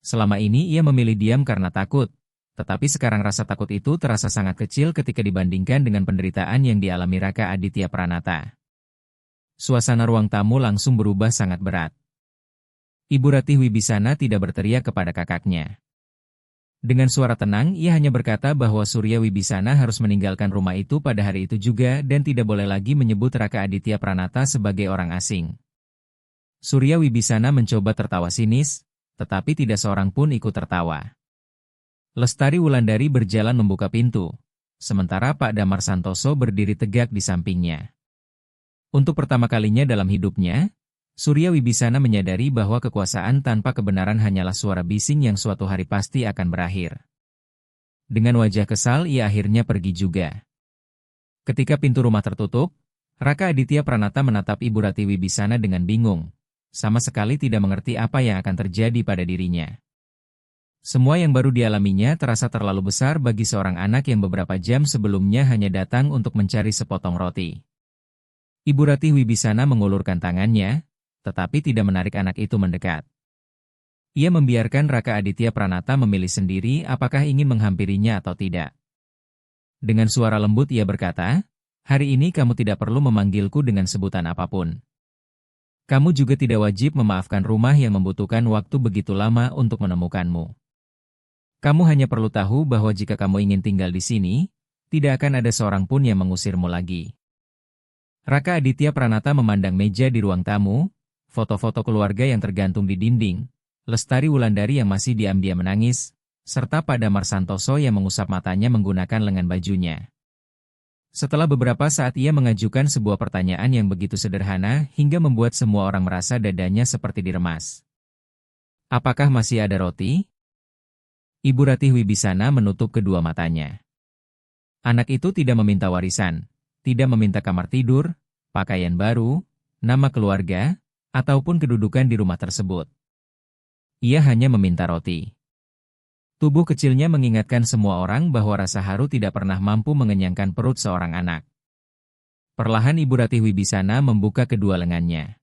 Selama ini ia memilih diam karena takut, tetapi sekarang rasa takut itu terasa sangat kecil ketika dibandingkan dengan penderitaan yang dialami Raka Aditya Pranata. Suasana ruang tamu langsung berubah sangat berat. Ibu Ratih Wibisana tidak berteriak kepada kakaknya. Dengan suara tenang, ia hanya berkata bahwa Surya Wibisana harus meninggalkan rumah itu pada hari itu juga dan tidak boleh lagi menyebut Raka Aditya Pranata sebagai orang asing. Surya Wibisana mencoba tertawa sinis, tetapi tidak seorang pun ikut tertawa. Lestari Wulandari berjalan membuka pintu, sementara Pak Damar Santoso berdiri tegak di sampingnya. Untuk pertama kalinya dalam hidupnya, Surya Wibisana menyadari bahwa kekuasaan tanpa kebenaran hanyalah suara bising yang suatu hari pasti akan berakhir. Dengan wajah kesal ia akhirnya pergi juga. Ketika pintu rumah tertutup, Raka Aditya Pranata menatap Ibu Rati Wibisana dengan bingung, sama sekali tidak mengerti apa yang akan terjadi pada dirinya. Semua yang baru dialaminya terasa terlalu besar bagi seorang anak yang beberapa jam sebelumnya hanya datang untuk mencari sepotong roti. Ibu Ratih Wibisana mengulurkan tangannya, tetapi tidak menarik anak itu mendekat. Ia membiarkan Raka Aditya Pranata memilih sendiri apakah ingin menghampirinya atau tidak. Dengan suara lembut ia berkata, "Hari ini kamu tidak perlu memanggilku dengan sebutan apapun. Kamu juga tidak wajib memaafkan rumah yang membutuhkan waktu begitu lama untuk menemukanmu. Kamu hanya perlu tahu bahwa jika kamu ingin tinggal di sini, tidak akan ada seorang pun yang mengusirmu lagi." Raka Aditya Pranata memandang meja di ruang tamu, foto-foto keluarga yang tergantung di dinding, Lestari Wulandari yang masih diam-diam menangis, serta Pak Damar Santoso yang mengusap matanya menggunakan lengan bajunya. Setelah beberapa saat ia mengajukan sebuah pertanyaan yang begitu sederhana hingga membuat semua orang merasa dadanya seperti diremas. "Apakah masih ada roti?" Ibu Ratih Wibisana menutup kedua matanya. Anak itu tidak meminta warisan, tidak meminta kamar tidur, pakaian baru, nama keluarga, ataupun kedudukan di rumah tersebut. Ia hanya meminta roti. Tubuh kecilnya mengingatkan semua orang bahwa rasa haru tidak pernah mampu mengenyangkan perut seorang anak. Perlahan Ibu Ratih Wibisana membuka kedua lengannya.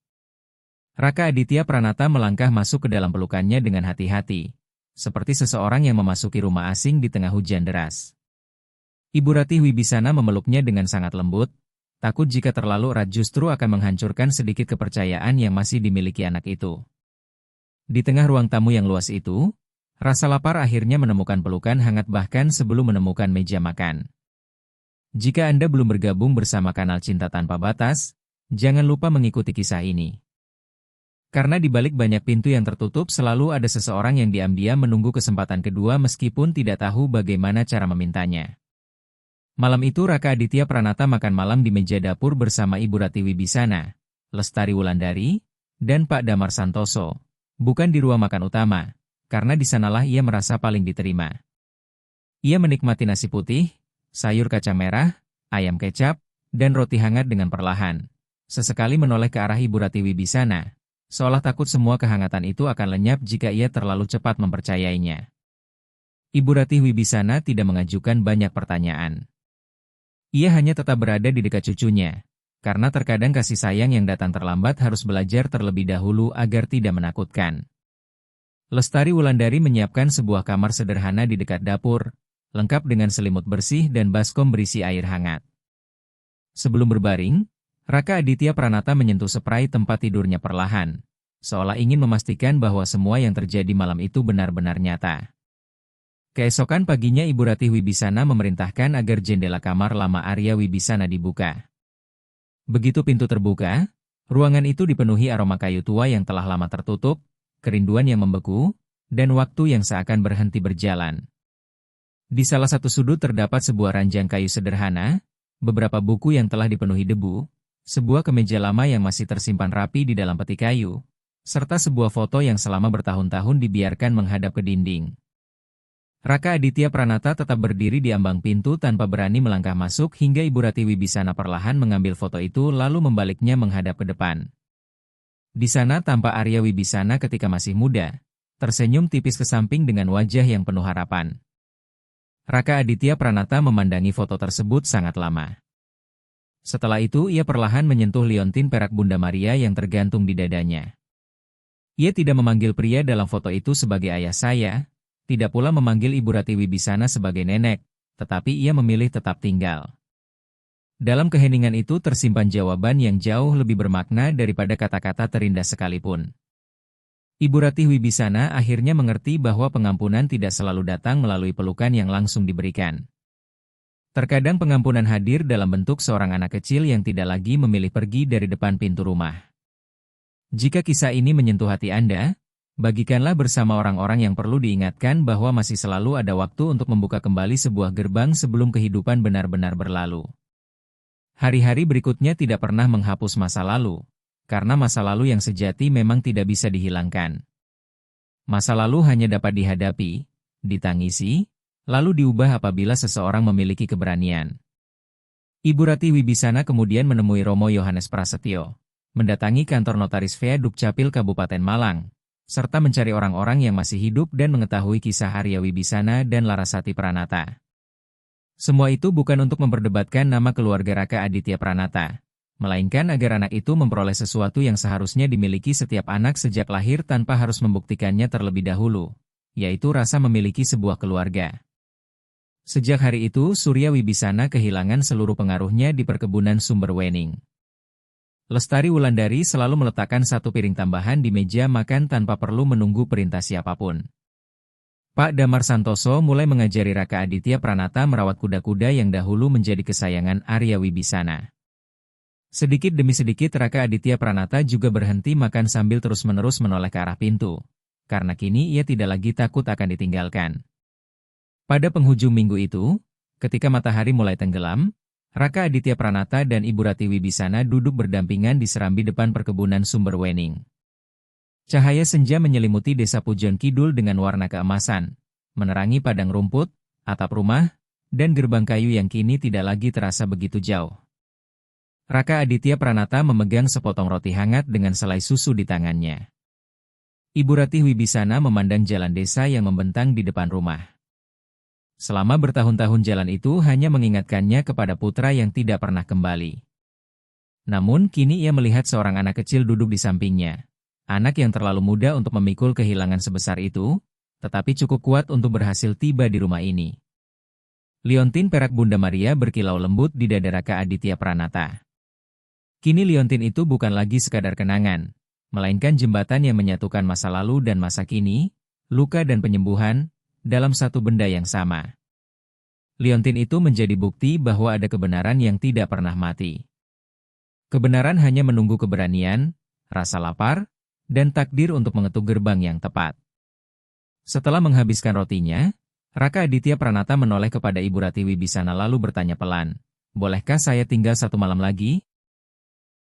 Raka Aditya Pranata melangkah masuk ke dalam pelukannya dengan hati-hati, seperti seseorang yang memasuki rumah asing di tengah hujan deras. Ibu Ratih Wibisana memeluknya dengan sangat lembut, takut jika terlalu erat justru akan menghancurkan sedikit kepercayaan yang masih dimiliki anak itu. Di tengah ruang tamu yang luas itu, rasa lapar akhirnya menemukan pelukan hangat bahkan sebelum menemukan meja makan. Jika Anda belum bergabung bersama kanal Cinta Tanpa Batas, jangan lupa mengikuti kisah ini. Karena di balik banyak pintu yang tertutup selalu ada seseorang yang diam-diam menunggu kesempatan kedua meskipun tidak tahu bagaimana cara memintanya. Malam itu Raka Aditya Pranata makan malam di meja dapur bersama Ibu Ratih Wibisana, Lestari Wulandari, dan Pak Damar Santoso. Bukan di ruang makan utama, karena di sanalah ia merasa paling diterima. Ia menikmati nasi putih, sayur kacang merah, ayam kecap, dan roti hangat dengan perlahan. Sesekali menoleh ke arah Ibu Ratih Wibisana, seolah takut semua kehangatan itu akan lenyap jika ia terlalu cepat mempercayainya. Ibu Ratih Wibisana tidak mengajukan banyak pertanyaan. Ia hanya tetap berada di dekat cucunya. Karena terkadang kasih sayang yang datang terlambat harus belajar terlebih dahulu agar tidak menakutkan. Lestari Wulandari menyiapkan sebuah kamar sederhana di dekat dapur, lengkap dengan selimut bersih dan baskom berisi air hangat. Sebelum berbaring, Raka Aditya Pranata menyentuh spray tempat tidurnya perlahan, seolah ingin memastikan bahwa semua yang terjadi malam itu benar-benar nyata. Keesokan paginya Ibu Ratih Wibisana memerintahkan agar jendela kamar lama Arya Wibisana dibuka. Begitu pintu terbuka, ruangan itu dipenuhi aroma kayu tua yang telah lama tertutup, kerinduan yang membeku, dan waktu yang seakan berhenti berjalan. Di salah satu sudut terdapat sebuah ranjang kayu sederhana, beberapa buku yang telah dipenuhi debu, sebuah kemeja lama yang masih tersimpan rapi di dalam peti kayu, serta sebuah foto yang selama bertahun-tahun dibiarkan menghadap ke dinding. Raka Aditya Pranata tetap berdiri di ambang pintu tanpa berani melangkah masuk hingga Ibu Ratih Wibisana perlahan mengambil foto itu lalu membaliknya menghadap ke depan. Di sana tampak Arya Wibisana ketika masih muda, tersenyum tipis ke samping dengan wajah yang penuh harapan. Raka Aditya Pranata memandangi foto tersebut sangat lama. Setelah itu ia perlahan menyentuh liontin perak Bunda Maria yang tergantung di dadanya. Ia tidak memanggil pria dalam foto itu sebagai ayah saya, tidak pula memanggil Ibu Ratih Wibisana sebagai nenek, tetapi ia memilih tetap tinggal. Dalam keheningan itu tersimpan jawaban yang jauh lebih bermakna daripada kata-kata terindah sekalipun. Ibu Ratih Wibisana akhirnya mengerti bahwa pengampunan tidak selalu datang melalui pelukan yang langsung diberikan. Terkadang pengampunan hadir dalam bentuk seorang anak kecil yang tidak lagi memilih pergi dari depan pintu rumah. Jika kisah ini menyentuh hati Anda, bagikanlah bersama orang-orang yang perlu diingatkan bahwa masih selalu ada waktu untuk membuka kembali sebuah gerbang sebelum kehidupan benar-benar berlalu. Hari-hari berikutnya tidak pernah menghapus masa lalu, karena masa lalu yang sejati memang tidak bisa dihilangkan. Masa lalu hanya dapat dihadapi, ditangisi, lalu diubah apabila seseorang memiliki keberanian. Ibu Ratih Wibisana kemudian menemui Romo Yohanes Prasetyo, mendatangi kantor Notaris Vea Dukcapil Kabupaten Malang, serta mencari orang-orang yang masih hidup dan mengetahui kisah Arya Wibisana dan Larasati Pranata. Semua itu bukan untuk memperdebatkan nama keluarga Raka Aditya Pranata, melainkan agar anak itu memperoleh sesuatu yang seharusnya dimiliki setiap anak sejak lahir tanpa harus membuktikannya terlebih dahulu, yaitu rasa memiliki sebuah keluarga. Sejak hari itu, Surya Wibisana kehilangan seluruh pengaruhnya di perkebunan Sumber Wening. Lestari Wulandari selalu meletakkan satu piring tambahan di meja makan tanpa perlu menunggu perintah siapapun. Pak Damar Santoso mulai mengajari Raka Aditya Pranata merawat kuda-kuda yang dahulu menjadi kesayangan Arya Wibisana. Sedikit demi sedikit Raka Aditya Pranata juga berhenti makan sambil terus-menerus menoleh ke arah pintu, karena kini ia tidak lagi takut akan ditinggalkan. Pada penghujung minggu itu, ketika matahari mulai tenggelam, Raka Aditya Pranata dan Ibu Rati Wibisana duduk berdampingan di serambi depan perkebunan Sumber Wening. Cahaya senja menyelimuti desa Pujon Kidul dengan warna keemasan, menerangi padang rumput, atap rumah, dan gerbang kayu yang kini tidak lagi terasa begitu jauh. Raka Aditya Pranata memegang sepotong roti hangat dengan selai susu di tangannya. Ibu Rati Wibisana memandang jalan desa yang membentang di depan rumah. Selama bertahun-tahun jalan itu hanya mengingatkannya kepada putra yang tidak pernah kembali. Namun kini ia melihat seorang anak kecil duduk di sampingnya. Anak yang terlalu muda untuk memikul kehilangan sebesar itu, tetapi cukup kuat untuk berhasil tiba di rumah ini. Liontin perak Bunda Maria berkilau lembut di dada Raka Aditya Pranata. Kini liontin itu bukan lagi sekadar kenangan, melainkan jembatan yang menyatukan masa lalu dan masa kini, luka dan penyembuhan, dalam satu benda yang sama. Liontin itu menjadi bukti bahwa ada kebenaran yang tidak pernah mati. Kebenaran hanya menunggu keberanian, rasa lapar, dan takdir untuk mengetuk gerbang yang tepat. Setelah menghabiskan rotinya, Raka Aditya Pranata menoleh kepada Ibu Rati Wibisana lalu bertanya pelan, "Bolehkah saya tinggal satu malam lagi?"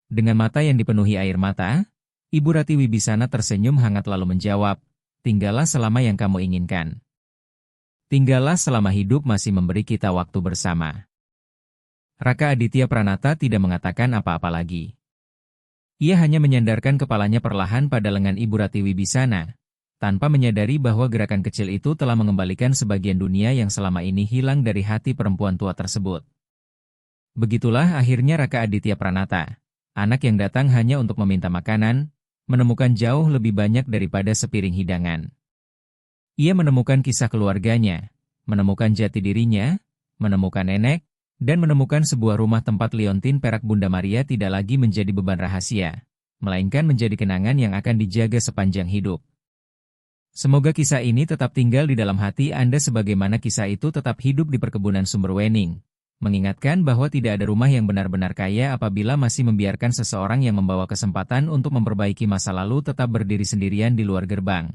Dengan mata yang dipenuhi air mata, Ibu Rati Wibisana tersenyum hangat lalu menjawab, "Tinggallah selama yang kamu inginkan. Tinggallah selama hidup masih memberi kita waktu bersama." Raka Aditya Pranata tidak mengatakan apa-apa lagi. Ia hanya menyandarkan kepalanya perlahan pada lengan Ibu Rati Wibisana, tanpa menyadari bahwa gerakan kecil itu telah mengembalikan sebagian dunia yang selama ini hilang dari hati perempuan tua tersebut. Begitulah akhirnya Raka Aditya Pranata, anak yang datang hanya untuk meminta makanan, menemukan jauh lebih banyak daripada sepiring hidangan. Ia menemukan kisah keluarganya, menemukan jati dirinya, menemukan nenek, dan menemukan sebuah rumah tempat liontin perak Bunda Maria tidak lagi menjadi beban rahasia, melainkan menjadi kenangan yang akan dijaga sepanjang hidup. Semoga kisah ini tetap tinggal di dalam hati Anda sebagaimana kisah itu tetap hidup di perkebunan Sumber Wening, mengingatkan bahwa tidak ada rumah yang benar-benar kaya apabila masih membiarkan seseorang yang membawa kesempatan untuk memperbaiki masa lalu tetap berdiri sendirian di luar gerbang.